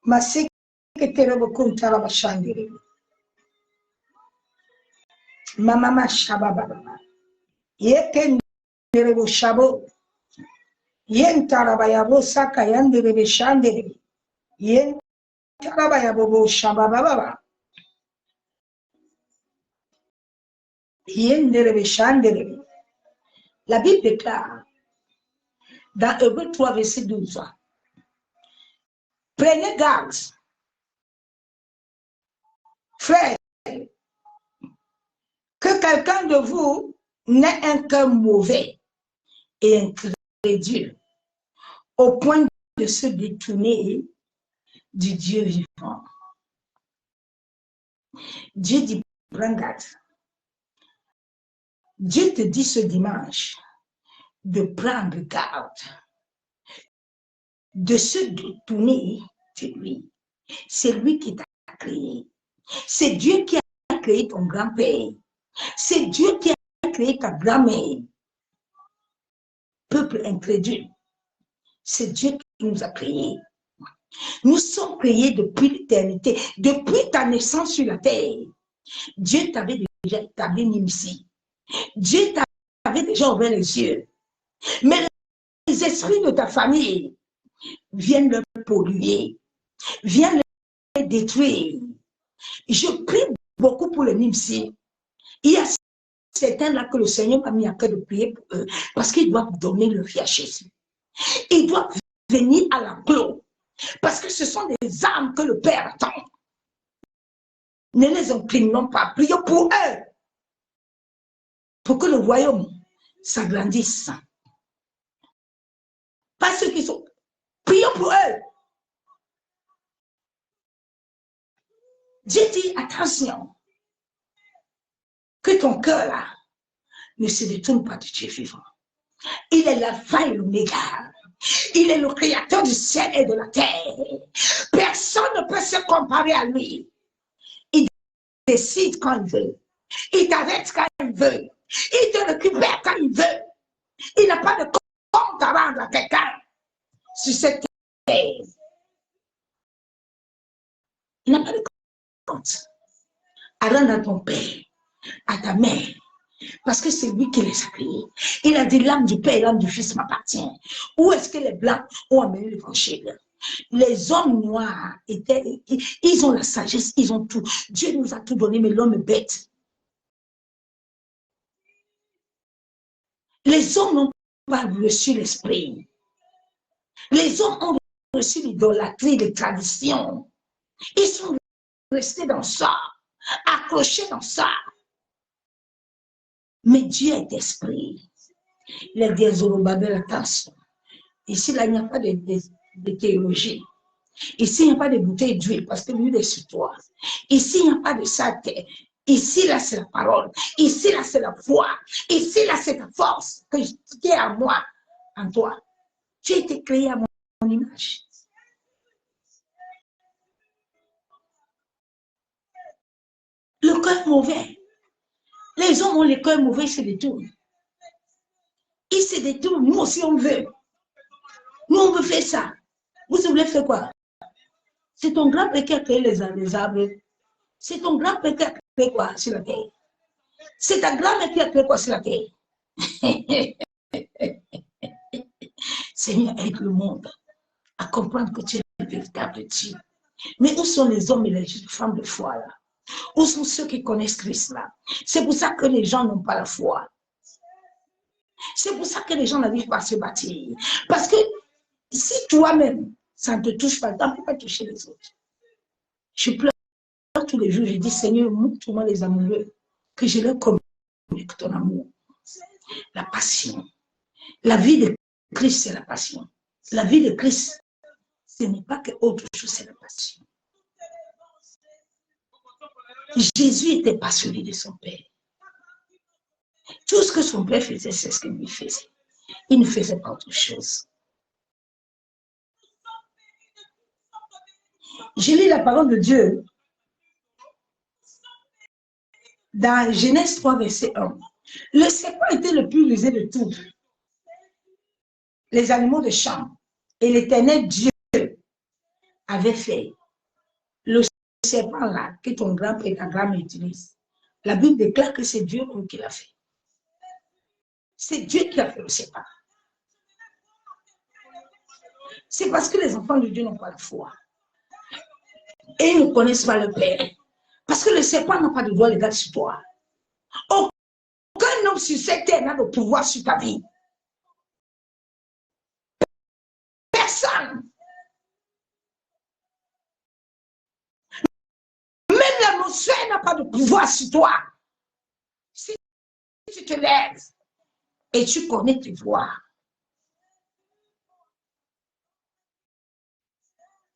Maseke terebo kuntara bashandere. Mama shababa. Yeke nerebo shabo. Yen tarabayabo saka yanderebe shandere. Yen tarabayabo shababa. Yen nerebe shandere. La Bible déclare dans Hébreux 3, verset 12. Prenez garde, frère, que quelqu'un de vous n'ait un cœur mauvais et incrédule, au point de se détourner du Dieu vivant. Dieu dit, prends garde. Dieu te dit ce dimanche de prendre garde, de se détourner de lui. C'est lui qui t'a créé. C'est Dieu qui a créé ton grand-père. C'est Dieu qui a créé ta grand-mère. Peuple incrédule. C'est Dieu qui nous a créés. Nous sommes créés depuis l'éternité, depuis ta naissance sur la terre. Dieu t'avait déjà établi ici. Dieu t'avait déjà ouvert les yeux. Mais les esprits de ta famille viennent le polluer, viennent le détruire. Je prie beaucoup pour les Nimsi. Il y a certains là que le Seigneur m'a mis à cœur de prier pour eux parce qu'ils doivent donner leur vie à Jésus. Ils doivent venir à l'enclos parce que ce sont des âmes que le Père attend. Ne les inclinons pas, prions pour eux pour que le royaume s'agrandisse. Pas ceux qui sont. Prions pour eux. Dieu dit, attention, que ton cœur là ne se détourne pas de Dieu vivant. Il est l'alpha et l'oméga. Il est le créateur du ciel et de la terre. Personne ne peut se comparer à lui. Il décide quand il veut. Il t'arrête quand il veut. Il te récupère quand il veut. Il n'a pas de compte à rendre à quelqu'un sur cette terre. Il n'a pas de compte à rendre à ton père, à ta mère, parce que c'est lui qui les a créés. Il a dit, l'âme du père et l'âme du fils m'appartient. Où est-ce que les blancs ont amené l'évangile? Les hommes noirs ils ont la sagesse, ils ont tout. Dieu nous a tout donné, mais l'homme est bête. Les hommes n'ont pas reçu l'esprit. Les hommes ont reçu l'idolâtrie, les traditions. Ils sont restés dans ça, accrochés dans ça. Mais Dieu est esprit. Il a dit à Zorobabel, attention. Ici, là, il n'y a pas de théologie. Ici, il n'y a pas de bouteille d'huile parce que l'huile est sur toi. Ici, il n'y a pas de saleté. Ici, là, c'est la parole. Ici, là, c'est la foi. Ici, là, c'est ta force qui est à moi, en toi. Tu as été créé à mon image. Le cœur mauvais. Les hommes ont le cœur mauvais, ils se détournent. Ils se détournent. Nous aussi, on veut. Nous, on veut faire ça. Vous voulez faire quoi? C'est ton grand-père qui a créé les arbres. C'est ton grand-père qui a créé quoi sur la terre? C'est ta grand-mère qui a créé quoi sur la terre? Seigneur, aide le monde à comprendre que tu es le véritable Dieu. Mais où sont les hommes et les femmes de foi là? Où sont ceux qui connaissent Christ là? C'est pour ça que les gens n'ont pas la foi. C'est pour ça que les gens n'arrivent pas à se bâtir. Parce que si toi-même, ça ne te touche pas, tu ne peux pas toucher les autres. Je pleure tous les jours, je dis, Seigneur, montre-moi les amoureux, que je leur communique ton amour. La passion. La vie de Christ, c'est la passion. La vie de Christ, ce n'est pas que autre chose, c'est la passion. Jésus était passionné de son Père. Tout ce que son Père faisait, c'est ce qu'il lui faisait. Il ne faisait pas autre chose. Je lis la parole de Dieu dans Genèse 3, verset 1. Le serpent était le plus rusé de tous les animaux de champ. Et l'Éternel Dieu avait fait, le serpent là, que ton grand-père et ta grand-mère utilisent, la Bible déclare que c'est Dieu qui l'a fait. C'est Dieu qui a fait le serpent. C'est parce que les enfants de Dieu n'ont pas la foi. Et ils ne connaissent pas le Père. Parce que le serpent n'a pas de droit légal sur toi. Aucun homme sur cette terre n'a de pouvoir sur ta vie. Personne. Même l'atmosphère n'a pas de pouvoir sur toi. Si tu te lèves et tu connais tes voies,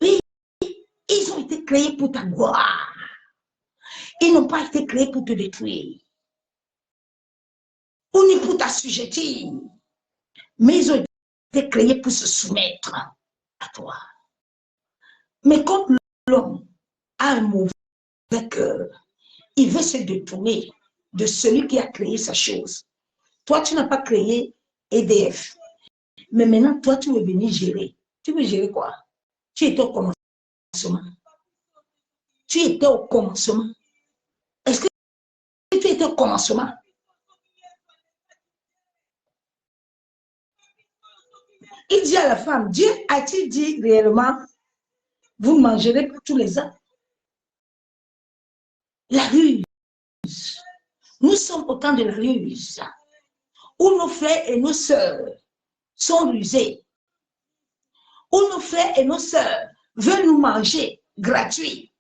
oui, ils ont été créés pour ta gloire. Ils n'ont pas été créés pour te détruire ou ni pour t'assujettir, mais ils ont été créés pour se soumettre à toi. Mais comme l'homme a un mauvais cœur, il veut se détourner de celui qui a créé sa chose. Toi, tu n'as pas créé EDF, mais maintenant, toi, tu veux venir gérer. Tu veux gérer quoi? Tu étais au commencement. Tu étais au commencement. Est-ce que tu étais au commencement? Il dit à la femme, Dieu a-t-il dit réellement, vous ne mangerez pas tous les ans? La ruse. Nous sommes au temps de la ruse, où nos frères et nos sœurs sont rusés, où nos frères et nos sœurs veulent nous manger gratuit.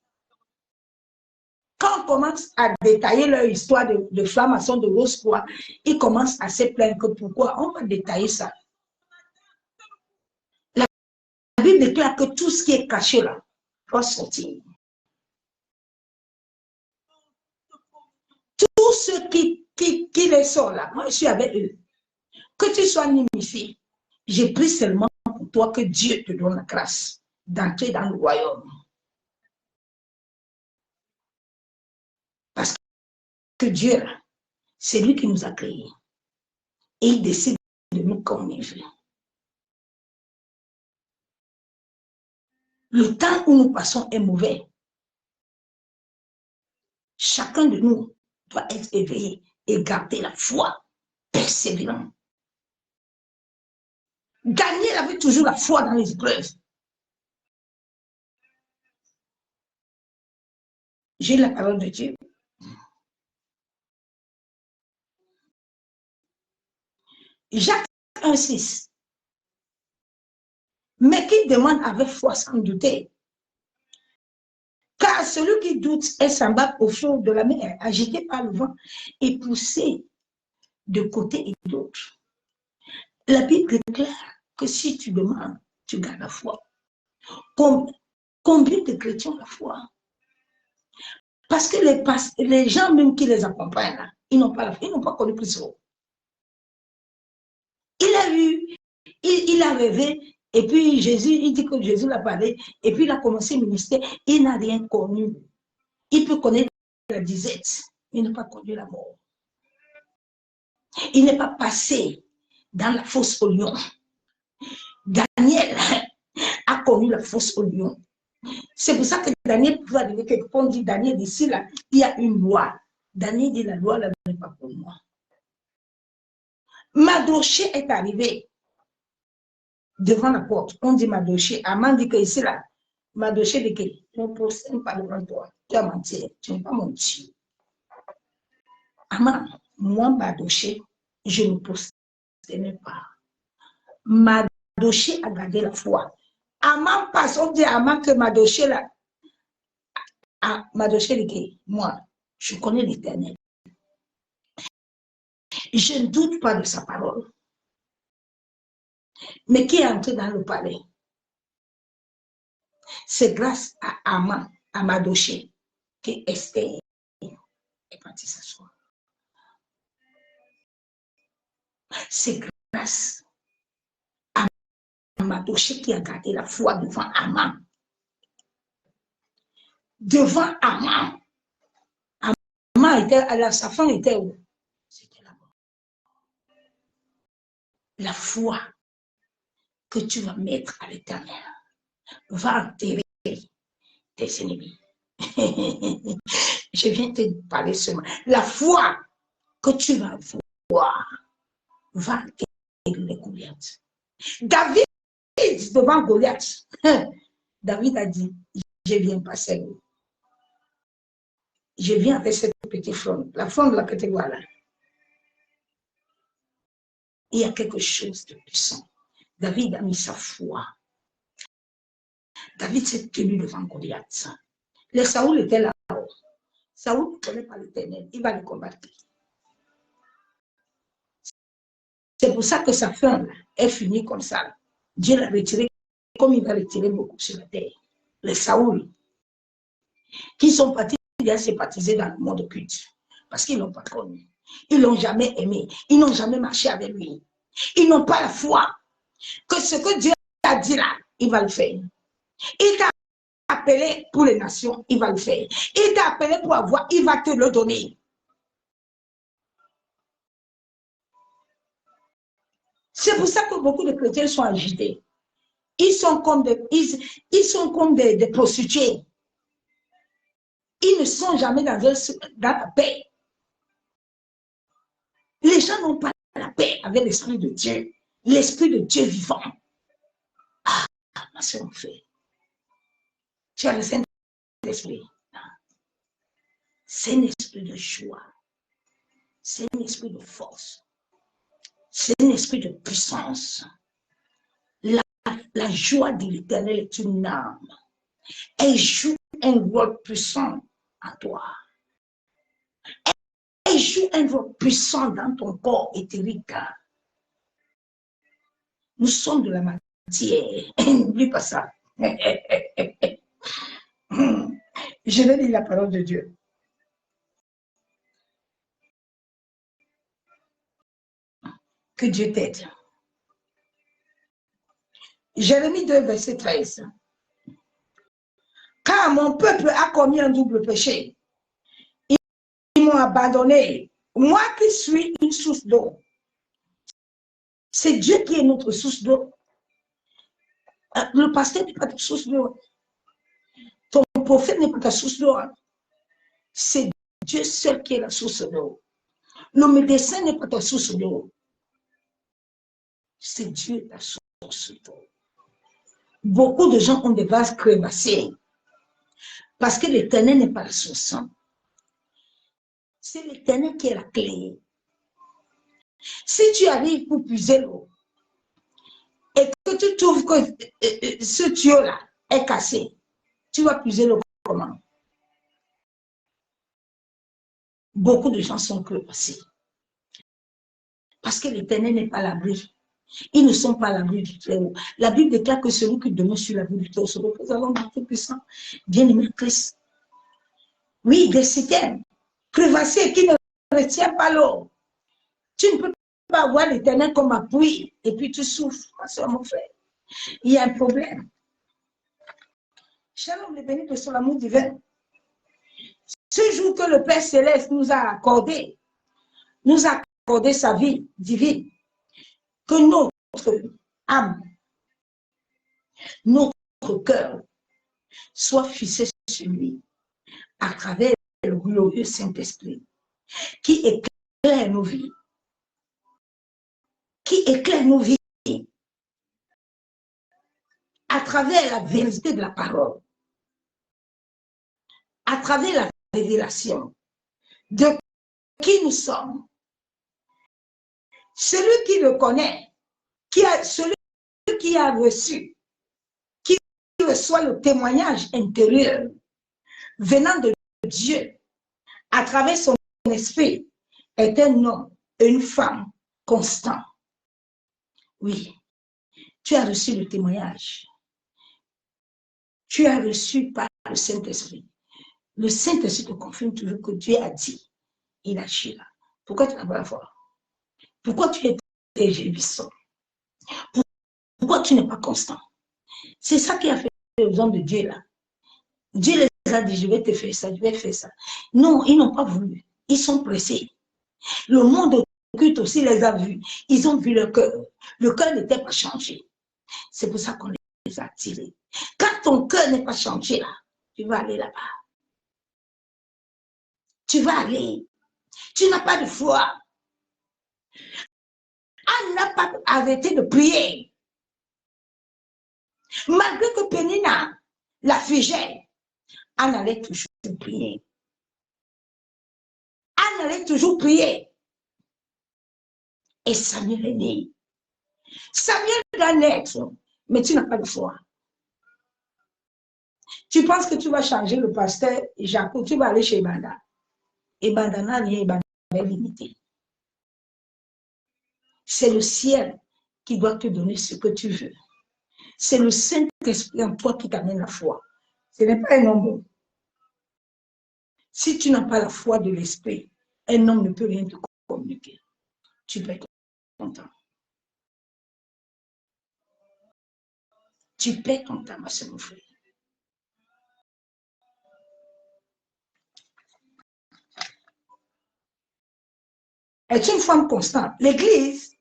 Quand on commence à détailler leur histoire de franc-maçon de Rose-Croix, ils commencent à se plaindre que pourquoi on va détailler ça. La Bible déclare que tout ce qui est caché là doit sortir. Tous ceux qui les sont là, moi je suis avec eux. Que tu sois nimifié, j'ai pris seulement pour toi que Dieu te donne la grâce d'entrer dans le royaume. Parce que Dieu, c'est lui qui nous a créés. Et il décide de nous comme il veut. Le temps où nous passons est mauvais. Chacun de nous doit être éveillé et garder la foi, persévérant. Daniel avait toujours la foi dans les épreuves. J'ai la parole de Dieu. Jacques 1,6. Mais qui demande avec foi sans douter. Car celui qui doute est semblable au flot de la mer, agité par le vent et poussé de côté et d'autre. La Bible déclare que si tu demandes, tu gardes la foi. Combien de chrétiens ont la foi? Parce que les gens même qui les accompagnent, là, ils n'ont pas la foi, ils n'ont pas connu Christ. Il a vu, il a rêvé, et puis Jésus, il dit que Jésus l'a parlé, et puis il a commencé le ministère, il n'a rien connu. Il peut connaître la disette, mais il n'a pas connu la mort. Il n'est pas passé dans la fosse au lion. Daniel a connu la fosse au lion. C'est pour ça que Daniel pouvait arriver quelque part, on dit Daniel, ici, là, il y a une loi. Daniel dit la loi, là, n'est pas pour moi. Mardochée est arrivé devant la porte. On dit Mardochée. Aman dit que ici, là, Mardochée dit que je ne procède pas devant toi. Tu as menti, tu n'es pas menti. Aman, moi, Mardochée, je ne procède pas. Mardochée a gardé la foi. Aman passe, on dit à Aman que Mardochée, là, Mardochée dit que moi, je connais l'Éternel. Je ne doute pas de sa parole. Mais qui est entré dans le palais? C'est grâce à Aman, à Mardochée, que Esther est partie s'asseoir. C'est grâce à Mardochée qui a gardé la foi devant Aman. Devant Aman. Aman était, sa femme était où? C'était la mort. La foi que tu vas mettre à l'Éternel va enterrer tes ennemis. Je viens te parler seulement. La foi que tu vas voir va intégrer Goliath. David, devant Goliath, David a dit, je viens pas seul. Je viens avec cette petite fronde, la fronde là que tu vois là. Il y a quelque chose de puissant. David a mis sa foi. David s'est tenu devant Goliath. Le Saoul était là-haut. Saoul ne connaît pas l'Éternel. Il va le combattre. C'est pour ça que sa fin est finie comme ça. Dieu l'a retiré comme il va retirer beaucoup sur la terre. Les Saoul, qui sont partis bien sympathiser dans le monde occulte, parce qu'ils ne l'ont pas connu. Ils ne l'ont jamais aimé. Ils n'ont jamais marché avec lui. Ils n'ont pas la foi que ce que Dieu a dit là, il va le faire. Il t'a appelé pour les nations, il va le faire. Il t'a appelé pour avoir, il va te le donner. C'est pour ça que beaucoup de chrétiens sont agités. Ils sont comme des prostituées. Ils ne sont jamais dans la paix. Les gens n'ont pas la paix avec l'Esprit de Dieu. L'Esprit de Dieu vivant. Ah, ma soeur, mon frère. Tu as le Saint-Esprit. C'est un esprit de joie. C'est un esprit de force. C'est un esprit de puissance. La joie de l'Éternel est une âme. Elle joue un rôle puissant en toi. Elle joue un rôle puissant dans ton corps éthérique. Nous sommes de la matière. N'oublie pas ça. Je vais lire la parole de Dieu. Que Dieu t'aide. Jérémie 2, verset 13. Car mon peuple a commis un double péché. Ils m'ont abandonné. Moi qui suis une source d'eau. C'est Dieu qui est notre source d'eau. Le pasteur n'est pas ta source d'eau. Ton prophète n'est pas ta source d'eau. C'est Dieu seul qui est la source d'eau. Le médecin n'est pas ta source d'eau. C'est Dieu ta source d'eau. Beaucoup de gens ont des vases crémassés parce que l'Éternel n'est pas la source. C'est l'Éternel qui est la clé. Si tu arrives pour puiser l'eau et que tu trouves que ce tuyau-là est cassé, tu vas puiser l'eau comment? Beaucoup de gens sont crémassés parce que l'Éternel n'est pas à l'abri. Ils ne sont pas à l'abri du Très-Haut. La Bible déclare que celui qui demeure sur l'abri du Très-Haut se repose à l'ombre du Tout-Puissant. Bien-aimé Christ. Oui, des citernes crevassées qui ne retiennent pas l'eau. Tu ne peux pas avoir l'Éternel comme appui et puis tu souffres. Parce que mon frère, il y a un problème. Shalom, le béni de son amour divin. Ce jour que le Père Céleste nous a accordé sa vie divine, que notre âme, notre cœur soit fixé sur lui à travers le glorieux Saint-Esprit qui éclaire nos vies, à travers la vérité de la parole, à travers la révélation de qui nous sommes. Celui qui le connaît, celui qui a reçu, qui reçoit le témoignage intérieur venant de Dieu à travers son esprit, est un homme et une femme constants. Oui, tu as reçu le témoignage. Tu as reçu par le Saint-Esprit. Le Saint-Esprit te confirme toujours que Dieu a dit. Il agit là. Pourquoi tu n'as pas la foi? Pourquoi tu es réjouissant? Pourquoi tu n'es pas constant? C'est ça qui a fait aux hommes de Dieu là. Dieu les a dit, je vais te faire ça, je vais faire ça. Non, ils n'ont pas voulu. Ils sont pressés. Le monde occulte aussi les a vus. Ils ont vu leur cœur. Le cœur n'était pas changé. C'est pour ça qu'on les a attirés. Quand ton cœur n'est pas changé là, tu vas aller là-bas. Tu vas aller. Tu n'as pas de foi. Anne n'a pas arrêté de prier. Malgré que Pénina la figeait, Anne allait toujours prier. Anne allait toujours prier. Et Samuel est né. Samuel doit naître, mais tu n'as pas de foi. Tu penses que tu vas changer le pasteur Jacob, tu vas aller chez Banda. Et Banda n'a rien, Banda est limité. C'est le ciel qui doit te donner ce que tu veux. C'est le Saint-Esprit en toi qui t'amène la foi. Ce n'est pas un homme. Si tu n'as pas la foi de l'Esprit, un homme ne peut rien te communiquer. Tu peux être content. Tu peux être content, ma soeur, mon frère. Est une femme constante. L'Église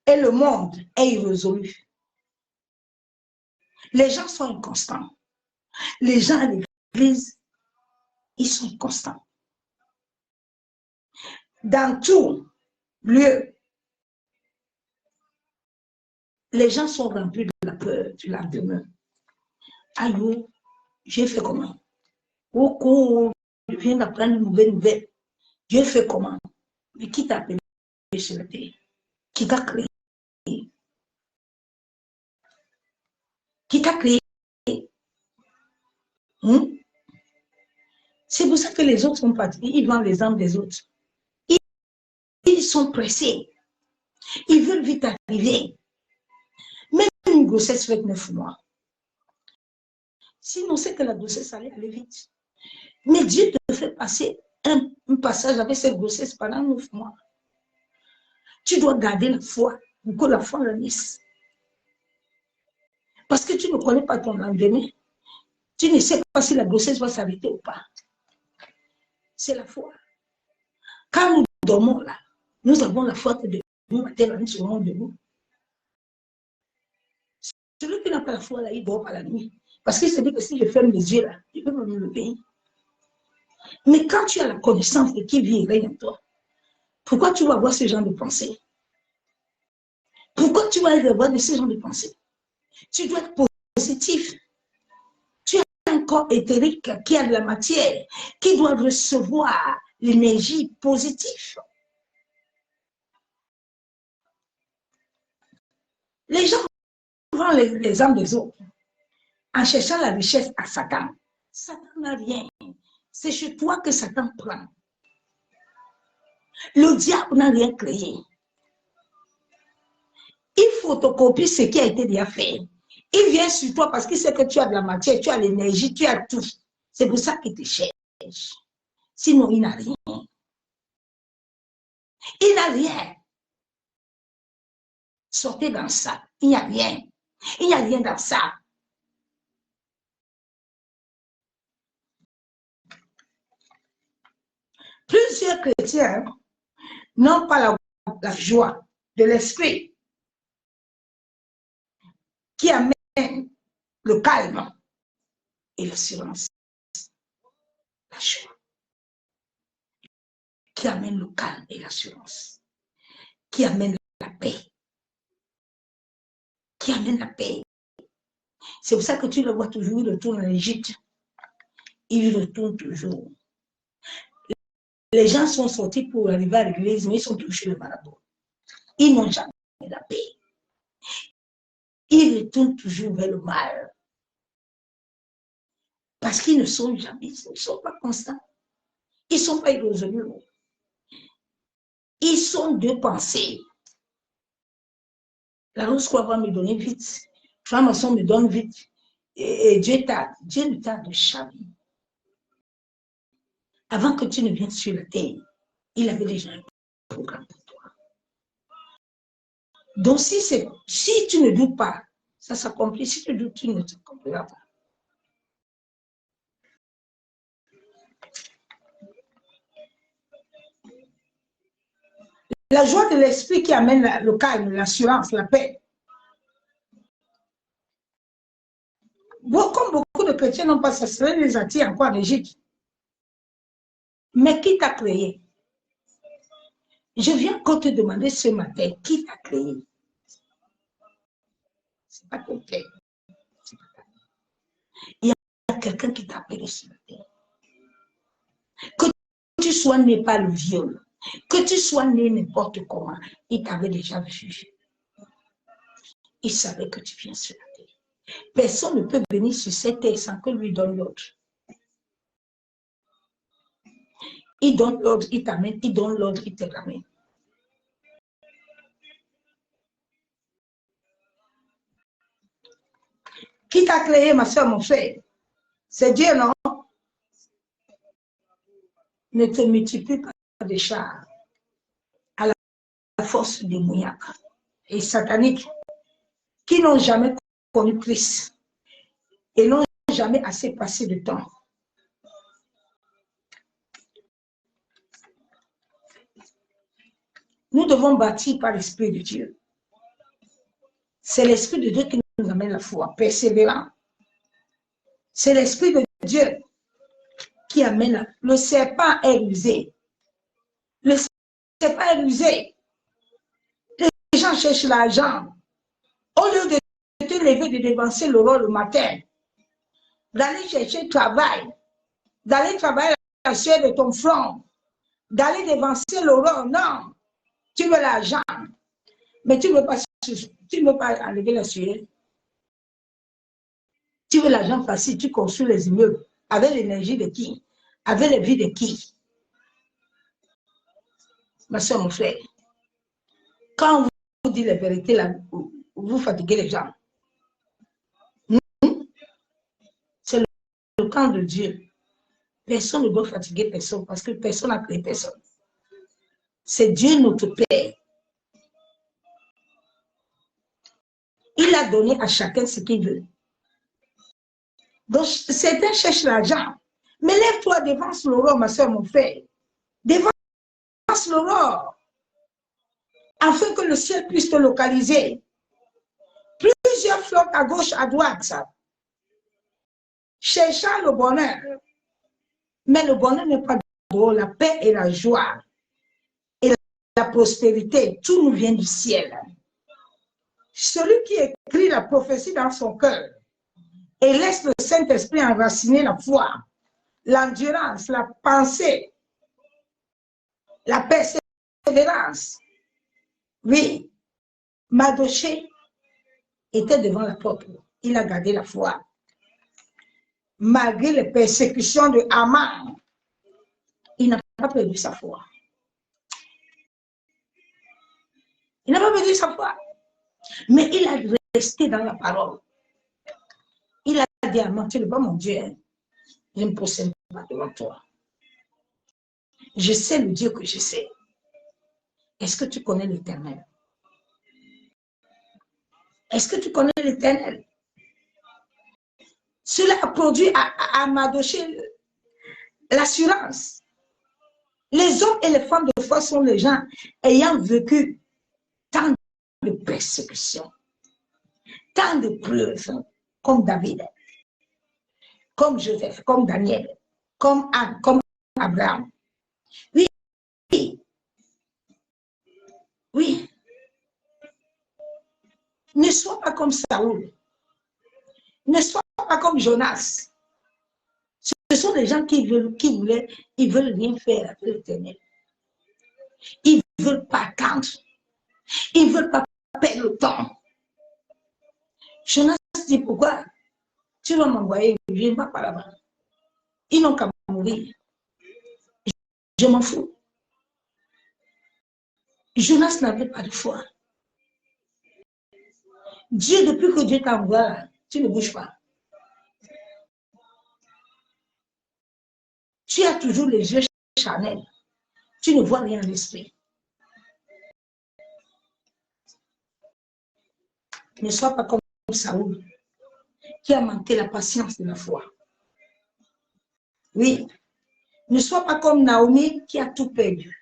et le monde est irrésolu. Les gens sont inconstants. Les gens à l'Église, ils sont constants. Dans tout lieu, les gens sont remplis de la peur du lendemain. Aïe, j'ai fait comment? Au cours, je viens d'apprendre une nouvelle nouvelle. J'ai fait comment? Mais qui t'a appelé sur la terre? Qui t'a créé? Qui t'a créé? C'est pour ça que les autres sont partis. Ils vendent les âmes des autres. Ils sont pressés. Ils veulent vite arriver. Même une grossesse fait 9 mois. Sinon, c'est que la grossesse allait aller vite. Mais Dieu te fait passer un passage avec cette grossesse pendant 9 mois. Tu dois garder la foi pour que la foi renaisse. Parce que tu ne connais pas ton lendemain. Tu ne sais pas si la grossesse va s'arrêter ou pas. C'est la foi. Quand nous dormons là, nous avons la foi que de nous matin, nous serons debout. Celui qui n'a pas la foi là, il dort pas la nuit. Parce qu'il se dit que si je ferme les yeux là, je peux me lever. Mais quand tu as la connaissance de qui vit et règne en toi, pourquoi tu vas avoir ce genre de pensée? Pourquoi tu vas avoir ce genre de pensée? Tu dois être positif. Tu as un corps éthérique qui a de la matière, qui doit recevoir l'énergie positive. Les gens prennent les âmes des autres en cherchant la richesse à Satan. Satan n'a rien. C'est chez toi que Satan prend. Le diable n'a rien créé. Il photocopie ce qui a été déjà fait. Il vient sur toi parce qu'il sait que tu as de la matière, tu as l'énergie, tu as tout. C'est pour ça qu'il te cherche. Sinon, il n'a rien. Il n'a rien. Sortez dans ça. Il n'y a rien. Il n'y a rien dans ça. Plusieurs chrétiens n'ont pas la joie de l'esprit qui amène le calme et l'assurance. La joie qui amène le calme et l'assurance, qui amène la paix, qui amène la paix. C'est pour ça que tu le vois toujours, il retourne en Égypte. Il retourne toujours. Les gens sont sortis pour arriver à l'église, mais ils sont toujours chez le marabout. Ils n'ont jamais la paix. Ils retournent toujours vers le mal. Parce qu'ils ne sont jamais, ils ne sont pas constants. Ils ne sont pas irrésolus. Ils sont de pensée. La rose quoi va me donner vite. Franc-maçon me donne vite. Et Dieu ne t'a de jamais. Avant que tu ne viennes sur la terre, il avait déjà un programme pour toi. Donc, si tu ne doutes pas, ça s'accomplit. Si tu doutes, tu ne t'accompliras pas. La joie de l'esprit qui amène le calme, l'assurance, la paix. Vous chrétiens n'ont pas ça, cela les attire encore en Égypte. Mais qui t'a créé? Je viens encore te demander ce matin, qui t'a créé? Ce n'est pas ton père. Il y a quelqu'un qui t'a appelé ce matin. Que tu sois né par le viol, que tu sois né n'importe comment, il t'avait déjà vu. Il savait que tu viens ce matin. Personne ne peut venir sur cette terre sans que lui donne l'ordre. Il donne l'ordre, il t'amène, il donne l'ordre, il te ramène. Qui t'a créé, ma soeur, mon frère? C'est Dieu, non? Ne te multiplie pas de chars à la force démoniaque et satanique qui n'ont jamais connu Christ et n'ont jamais assez passé de temps. Nous devons bâtir par l'Esprit de Dieu. C'est l'Esprit de Dieu qui nous amène la foi, persévérant. C'est l'Esprit de Dieu qui amène. Le serpent est rusé. Le serpent est rusé. Les gens cherchent l'argent. Au lieu de te lever, de dépenser l'aurore le matin, d'aller chercher le travail, d'aller travailler la chair de ton front, d'aller dépenser l'aurore, non. Tu veux l'argent, mais tu ne veux pas enlever la sueur. Tu veux l'argent facile, tu construis les immeubles. Avec l'énergie de qui? Avec la vie de qui? Ma soeur, mon frère, quand on vous dit la vérité, là, vous fatiguez les gens. C'est le camp de Dieu. Personne ne doit fatiguer personne parce que personne n'a créé personne. C'est Dieu notre Père. Il a donné à chacun ce qu'il veut. Donc, certains cherchent l'argent. Mais lève-toi, devance l'aurore, ma soeur, mon frère. Devance l'aurore. Afin que le ciel puisse te localiser. Plusieurs flottent à gauche, à droite. Cherchant le bonheur. Mais le bonheur n'est pas drôle. La paix et la joie. Et la prospérité. Tout nous vient du ciel. Celui qui écrit la prophétie dans son cœur et laisse le Saint-Esprit enraciner la foi, l'endurance, la pensée, la persévérance. Oui, Mardochée était devant la porte. Il a gardé la foi. Malgré les persécutions de Haman, il n'a pas perdu sa foi. Il n'a pas perdu sa foi. Mais il a resté dans la parole. Il a dit à Haman, tu n'es pas mon Dieu. Hein. Je ne procède pas devant toi. Je sais le Dieu que je sais. Est-ce que tu connais l'Éternel? Est-ce que tu connais l'Éternel? Cela a produit à Mardochée l'assurance. Les hommes et les femmes de foi sont les gens ayant vécu tant de persécutions, tant de preuves, comme David, comme Joseph, comme Daniel, comme Anne, comme Abraham. Oui, oui. Ne sois pas comme Saoul. Ne sois pas comme Jonas. Ce sont des gens qui veulent rien faire avec l'Éternel. Ils ne veulent pas attendre. Ils ne veulent pas perdre le temps. Jonas dit, pourquoi tu vas m'envoyer? Je ne viens pas par là-bas. Ils n'ont qu'à mourir. Je m'en fous. Jonas n'avait pas de foi. Dieu, depuis que Dieu t'envoie, tu ne bouges pas. Tu as toujours les yeux charnels. Tu ne vois rien en l'esprit. Ne sois pas comme Saoul, qui a manqué la patience de la foi. Oui. Ne sois pas comme Naomi, qui a tout perdu.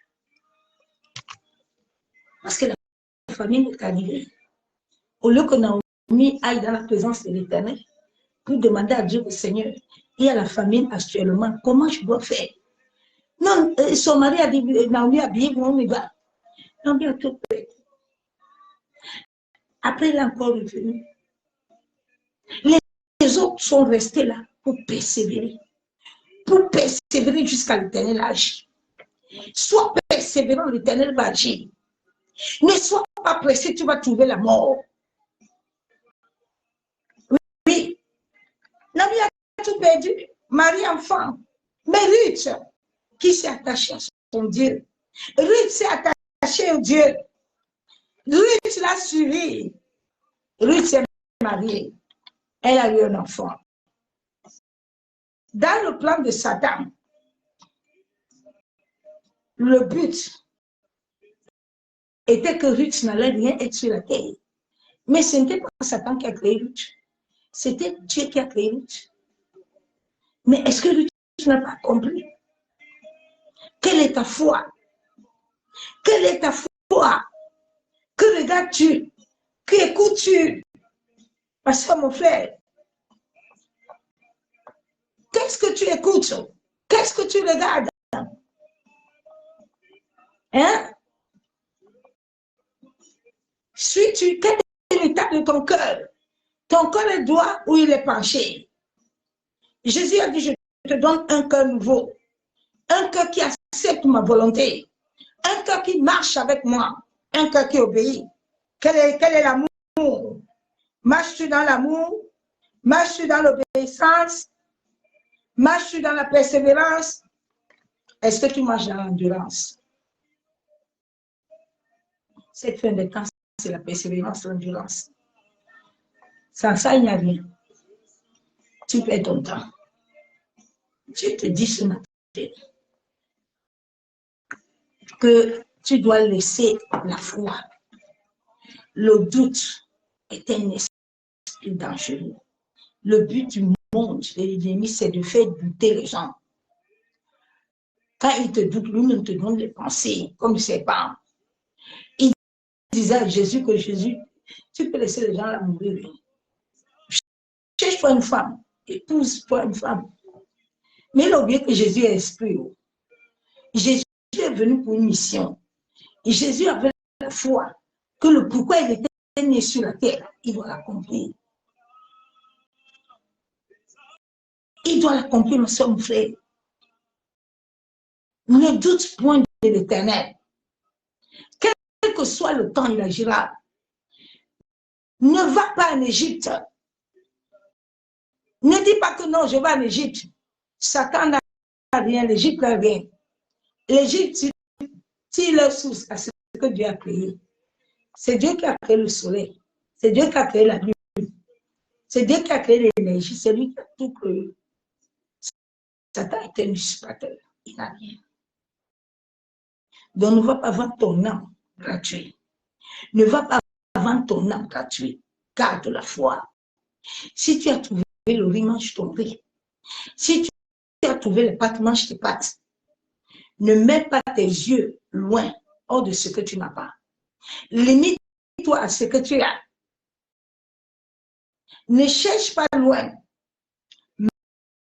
Parce que la famille est arrivée. Au lieu que Naomi aille dans la présence de l'Éternel, pour demander à Dieu, Seigneur, il y a la famine actuellement, comment je dois faire? Non, son mari a dit, Naomi a dit, on y va. Naomi a tout fait. Après, il est encore revenu. Les autres sont restés là pour persévérer. Pour persévérer jusqu'à l'Éternel agir. Sois persévérant, l'Éternel va agir. Ne sois pas pressé, tu vas trouver la mort. Oui. Naomi a tout perdu. Marie, enfant. Mais Ruth, qui s'est attachée à son Dieu. Ruth s'est attachée au Dieu. Ruth l'a suivi. Ruth s'est mariée. Elle a eu un enfant. Dans le plan de Satan, le but était que Ruth n'allait rien être sur la terre. Mais ce n'était pas Satan qui a créé Ruth. C'était Dieu qui a créé Ruth. Mais est-ce que Ruth n'a pas compris? Quelle est ta foi? Quelle est ta foi? Que regardes-tu? Que écoutes-tu? Parce que mon frère, qu'est-ce que tu écoutes? Qu'est-ce que tu regardes? Hein? Suis-tu, quel est l'état de ton cœur? Ton cœur est droit ou il est penché? Jésus a dit, je te donne un cœur nouveau. Un cœur qui accepte ma volonté. Un cœur qui marche avec moi. Un cœur qui obéit. Quel est l'amour? Marches-tu dans l'amour? Marches-tu dans l'obéissance? Marches-tu dans la persévérance? Est-ce que tu marches dans l'endurance? Cette fin de temps, c'est la persévérance, l'endurance. Sans ça, il n'y a rien. Tu perds ton temps. Dieu te dit ce matin que tu dois laisser la foi. Le doute est un esprit dangereux. Le but du monde, de l'ennemi, c'est de faire douter les gens. Quand il te doute, lui-même te donne les pensées, comme le serpent. Il disait à Jésus que Jésus, tu peux laisser les gens là mourir. Cherche-toi une femme, épouse-toi une femme. Mais il a oublié que Jésus est esprit. Jésus est venu pour une mission. Et Jésus avait la foi que le pourquoi il était né sur la terre, il doit l'accomplir. Il doit l'accomplir, mon frère. Ne doute point de l'Éternel. Quel que soit le temps, il agira. Ne va pas en Égypte. Ne dis pas que non, je vais en Égypte. Satan n'a rien, l'Égypte n'a rien. L'Égypte, c'est leur source à ce que Dieu a créé. C'est Dieu qui a créé le soleil. C'est Dieu qui a créé la lune. C'est Dieu qui a créé l'énergie. C'est lui qui a tout créé. Satan est un usurpateur. Il n'a rien. Donc ne va pas vendre ton âme gratuite. Ne va pas vendre ton âme gratuite. Garde la foi. Si tu as trouvé le riz, mange ton riz. Si tu as trouvé les pâtes, mange tes pâtes. Ne mets pas tes yeux loin, hors de ce que tu n'as pas. Limite-toi à ce que tu as. Ne cherche pas loin.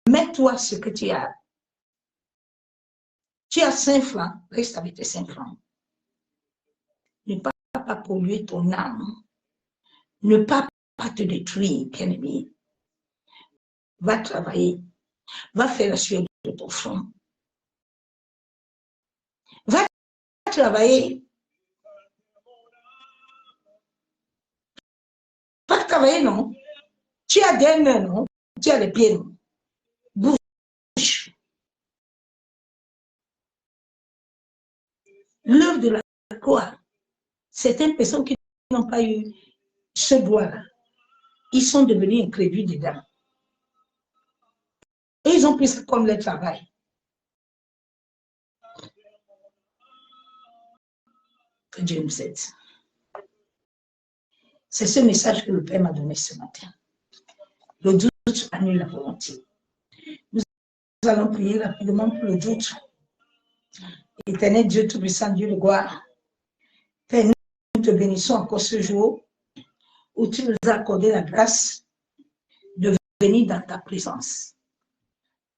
Mets-toi ce que tu as. Tu as 5 francs, reste avec tes 5 francs. Ne pas polluer ton âme. Ne pas te détruire, bien-aimé. Va travailler. Va faire la sueur de ton front. Va travailler. Va travailler, non? Tu as des mains, non? Tu as des pieds, non? Bouge. L'œuvre de la croix, certaines personnes qui n'ont pas eu ce droit-là, ils sont devenus incrédules dedans. Et ils ont pris ça comme leur travail. Que Dieu nous aide. C'est ce message que le Père m'a donné ce matin. Le doute annule la volonté. Nous allons prier rapidement pour le doute. Éternel Dieu Tout-Puissant, Dieu de gloire, Père, nous te bénissons encore ce jour où tu nous as accordé la grâce de venir dans ta présence.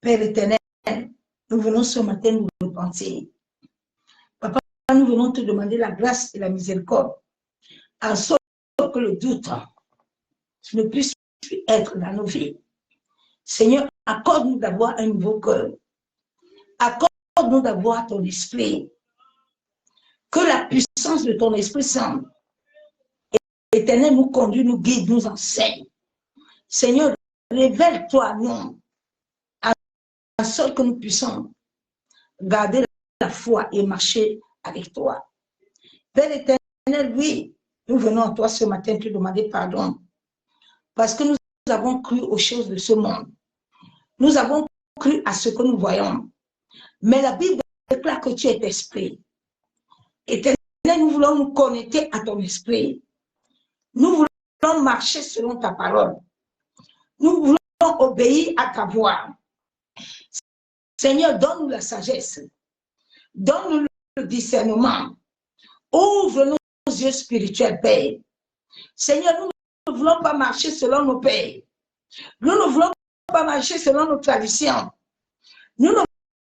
Père éternel, nous venons ce matin nous repentir. Papa, nous venons te demander la grâce et la miséricorde, en sorte que le doute ne puisse plus être dans nos vies. Seigneur, accorde-nous d'avoir un nouveau cœur. Accorde-nous d'avoir ton esprit. Que la puissance de ton Esprit Saint, éternel, nous conduit, nous guide, nous enseigne. Seigneur, révèle-toi à nous, en sorte que nous puissions garder la foi et marcher avec toi. Père éternel, oui, nous venons à toi ce matin te demander pardon, parce que nous avons cru aux choses de ce monde. Nous avons cru à ce que nous voyons. Mais la Bible déclare que tu es esprit. Éternel, nous voulons nous connecter à ton esprit. Nous voulons marcher selon ta parole. Nous voulons obéir à ta voix. Seigneur, donne-nous la sagesse. Donne-nous le discernement. Ouvre nos yeux spirituels, Père. Seigneur, nous ne voulons pas marcher selon nos pères. Nous ne voulons pas marcher selon nos traditions. Nous ne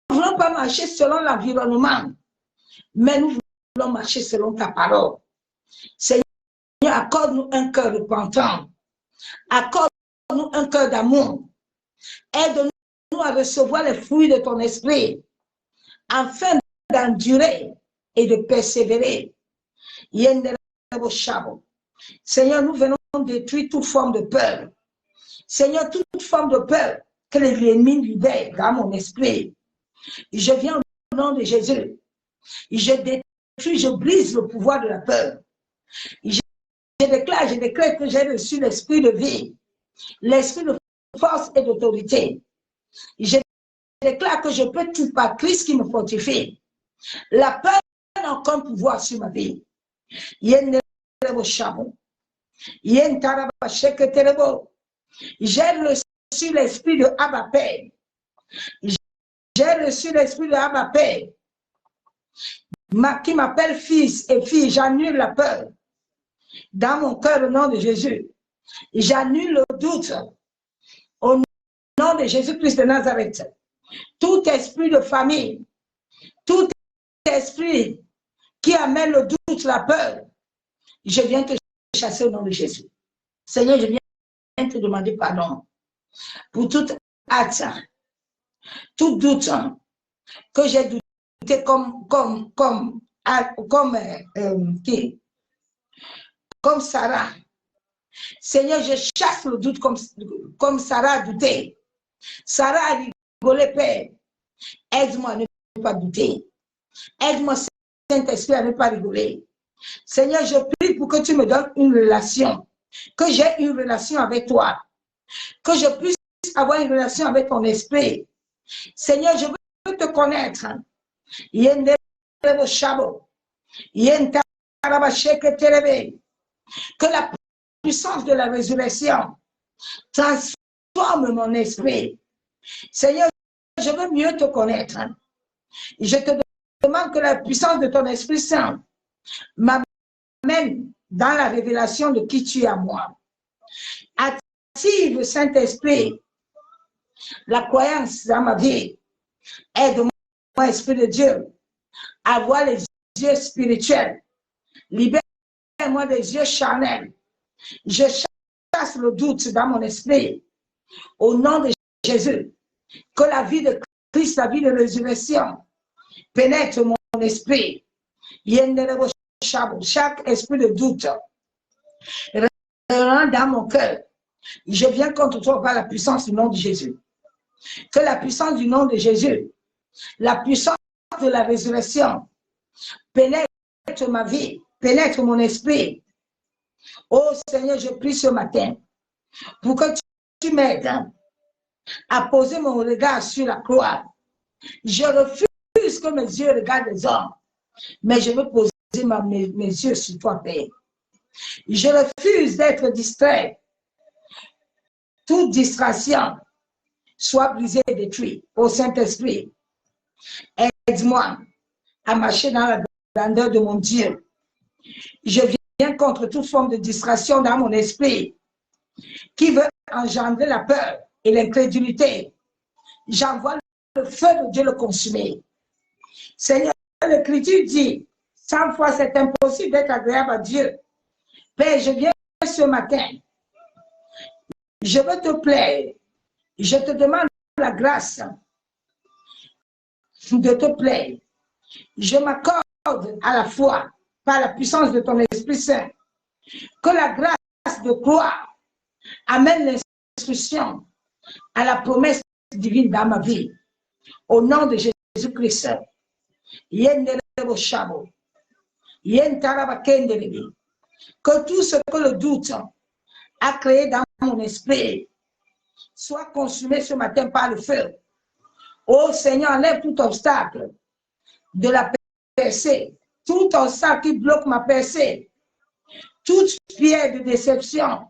voulons pas marcher selon l'environnement. Mais nous voulons marcher selon ta parole. Seigneur, accorde-nous un cœur repentant. Accorde-nous un cœur d'amour. Aide-nous à recevoir les fruits de ton esprit, afin d'endurer et de persévérer. Seigneur, nous venons détruire toute forme de peur. Seigneur, toute forme de peur que l'ennemi libère dans mon esprit. Je viens au nom de Jésus. Je détruis, je brise le pouvoir de la peur. Je déclare que j'ai reçu l'esprit de vie, l'esprit de force et d'autorité. Je déclare que je peux tout par Christ qui me fortifie. La peur n'a aucun pouvoir sur ma vie. J'ai reçu l'esprit de Abba Père. J'ai reçu l'esprit de Abba Père qui m'appelle fils et fille. J'annule la peur dans mon cœur au nom de Jésus. J'annule le doute au nom de Jésus-Christ de Nazareth. Tout esprit de famille, tout esprit qui amène le doute, la peur, je viens te chasser au nom de Jésus. Seigneur, je viens te demander pardon pour toute hâte, tout doute que j'ai douté comme Sarah. Seigneur, je chasse le doute comme Sarah a douté. Sarah a rigolé, Père. Aide-moi à ne pas douter. Aide-moi, Saint-Esprit, à ne pas rigoler. Seigneur, je prie pour que tu me donnes une relation, que j'ai une relation avec toi, que je puisse avoir une relation avec ton esprit. Seigneur, je veux te connaître. Que la puissance de la résurrection transforme mon esprit. Seigneur, je veux mieux te connaître. Je te demande que la puissance de ton Esprit Saint m'amène dans la révélation de qui tu es à moi. Active, Saint-Esprit, la croyance dans ma vie. Aide-moi, Esprit de Dieu, à voir les yeux spirituels. Libère-moi des yeux charnels. Je chasse le doute dans mon esprit. Au nom de Jésus, que la vie de Christ, la vie de résurrection, pénètre mon esprit. Chaque esprit de doute rentre dans mon cœur. Je viens contre toi par la puissance du nom de Jésus. Que la puissance du nom de Jésus, la puissance de la résurrection, pénètre ma vie, pénètre mon esprit. Oh Seigneur, je prie ce matin pour que tu m'aides à poser mon regard sur la croix. Je refuse que mes yeux regardent les hommes, mais je veux poser mes yeux sur toi, Père. Je refuse d'être distrait. Toute distraction soit brisée et détruite. Au Saint-Esprit, aide-moi à marcher dans la grandeur de mon Dieu. Je viens contre toute forme de distraction dans mon esprit qui veut engendrer la peur, et l'incrédulité, j'envoie le feu de Dieu le consumer. Seigneur, l'Écriture dit, 100 fois c'est impossible d'être agréable à Dieu. Père, je viens ce matin. Je veux te plaire. Je te demande la grâce de te plaire. Je m'accorde à la foi par la puissance de ton Esprit Saint que la grâce de croire amène l'instruction à la promesse divine dans ma vie. Au nom de Jésus-Christ. Que tout ce que le doute a créé dans mon esprit soit consumé ce matin par le feu. Oh Seigneur, enlève tout obstacle de la percée, tout obstacle qui bloque ma percée, toute pierre de déception,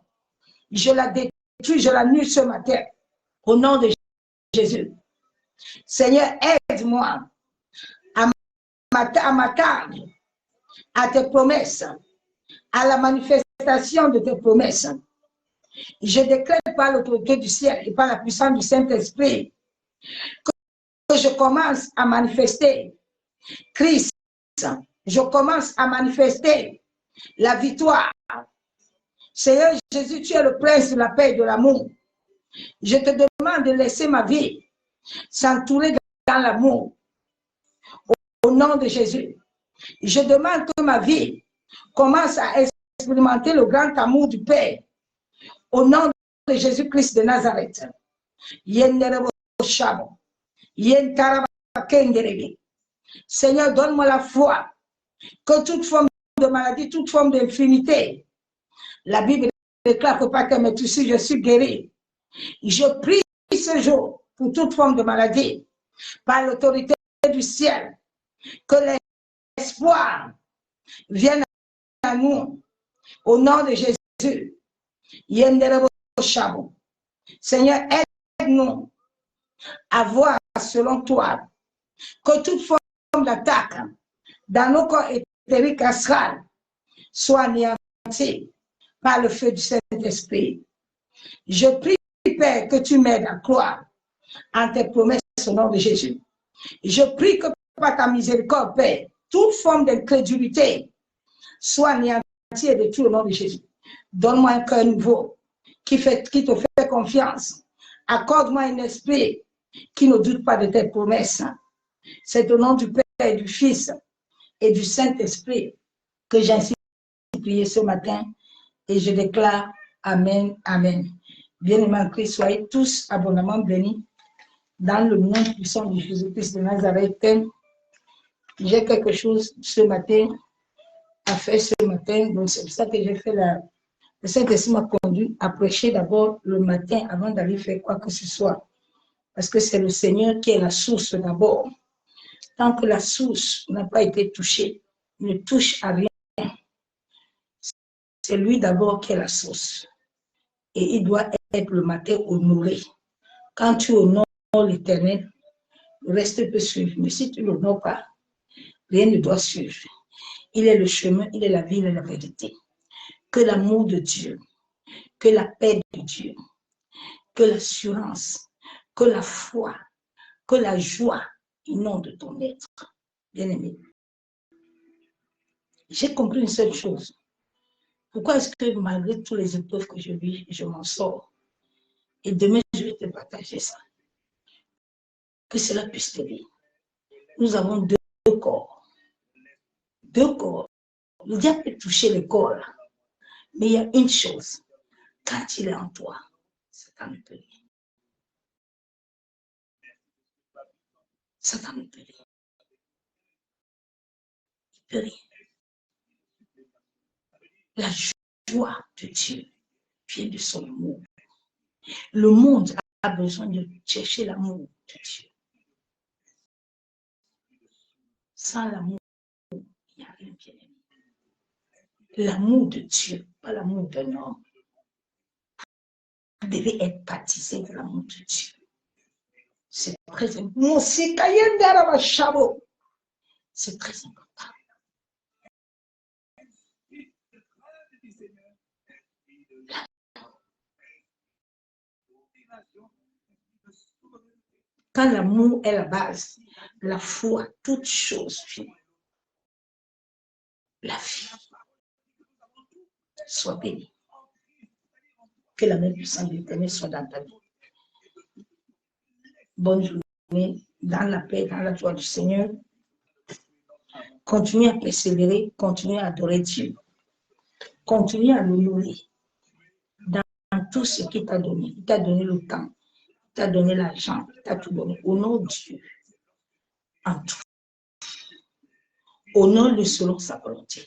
je la détruis, je l'annule ce matin, au nom de Jésus. Seigneur, aide-moi à m'attendre à tes promesses, à la manifestation de tes promesses. Je déclare par l'autorité du ciel et par la puissance du Saint-Esprit que je commence à manifester Christ. Je commence à manifester la victoire. Seigneur Jésus, tu es le prince de la paix et de l'amour. Je te demande de laisser ma vie s'entourer dans l'amour. Au nom de Jésus, je demande que ma vie commence à expérimenter le grand amour du Père. Au nom de Jésus-Christ de Nazareth. Seigneur, donne-moi la foi que toute forme de maladie, toute forme d'infirmité, la Bible déclare que par tes touchés, je suis guéri. Je prie ce jour pour toute forme de maladie, par l'autorité du ciel, que l'espoir vienne à nous, au nom de Jésus. Seigneur, aide-nous à voir selon toi que toute forme d'attaque dans nos corps éthériques astrales soit anéantie par le feu du Saint-Esprit. Je prie, Père, que tu m'aides à croire en tes promesses au nom de Jésus. Je prie que par ta miséricorde, Père, toute forme d'incrédulité soit anéantie et détruite au nom de Jésus. Donne-moi un cœur nouveau qui te fait confiance. Accorde-moi un esprit qui ne doute pas de tes promesses. C'est au nom du Père et du Fils et du Saint-Esprit que j'insiste à prier ce matin et je déclare Amen, Amen. Bien-aimés en Christ, soyez tous abondamment bénis dans le nom puissant de Jésus-Christ de Nazareth. J'ai quelque chose ce matin à faire ce matin, donc c'est pour ça que j'ai fait le Saint-Esprit m'a conduit à prêcher d'abord le matin avant d'aller faire quoi que ce soit. Parce que c'est le Seigneur qui est la source d'abord. Tant que la source n'a pas été touchée, ne touche à rien. C'est lui d'abord qui est la source. Et il doit être le matin honoré. Quand tu honores l'Éternel, le reste peut suivre. Mais si tu ne l'honores pas, rien ne doit suivre. Il est le chemin, il est la vie, il est la vérité. Que l'amour de Dieu, que la paix de Dieu, que l'assurance, que la foi, que la joie inonde ton être. Bien-aimé, j'ai compris une seule chose. Pourquoi est-ce que malgré toutes les épreuves que je vis, je m'en sors? Et demain, je vais te partager ça. Que cela puisse t'aider. Nous avons deux corps. Deux corps. Le diable peut toucher le corps, là. Mais il y a une chose. Quand il est en toi, Satan ne peut rien. Satan ne peut rien. Il ne peut rien. La joie de Dieu vient de son amour. Le monde a besoin de chercher l'amour de Dieu. Sans l'amour, il n'y a rien de bien aimé. L'amour de Dieu, pas l'amour d'un homme. Vous devez être baptisé de l'amour de Dieu. C'est très important. C'est très important. Quand l'amour est la base, la foi, toute chose vient. La vie. Sois béni. Que la main puissante de l'Éternel soit dans ta vie. Bonne journée, dans la paix, dans la joie du Seigneur. Continue à persévérer, continue à adorer Dieu. Continue à le louer dans tout ce qu'il t'a donné. Il t'a donné le temps, il t'a donné l'argent, il t'a tout donné. Honore Dieu en tout. Honore-le selon sa volonté.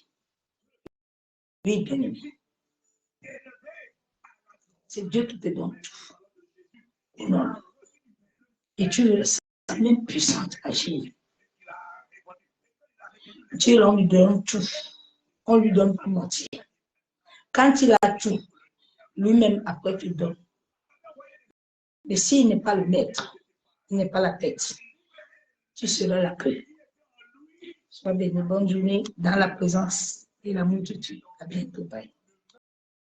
Oui, bien-aimé. C'est Dieu qui te donne tout. Honore-le. Et tu le sa main puissante agir. Dieu, on lui donne tout. On lui donne pas moitié. Quand il a tout, lui-même après tu donnes. Mais s'il n'est pas le maître, il n'est pas la tête, tu seras la queue. Sois béni, bonne journée dans la présence et l'amour de Dieu. À bientôt, bye.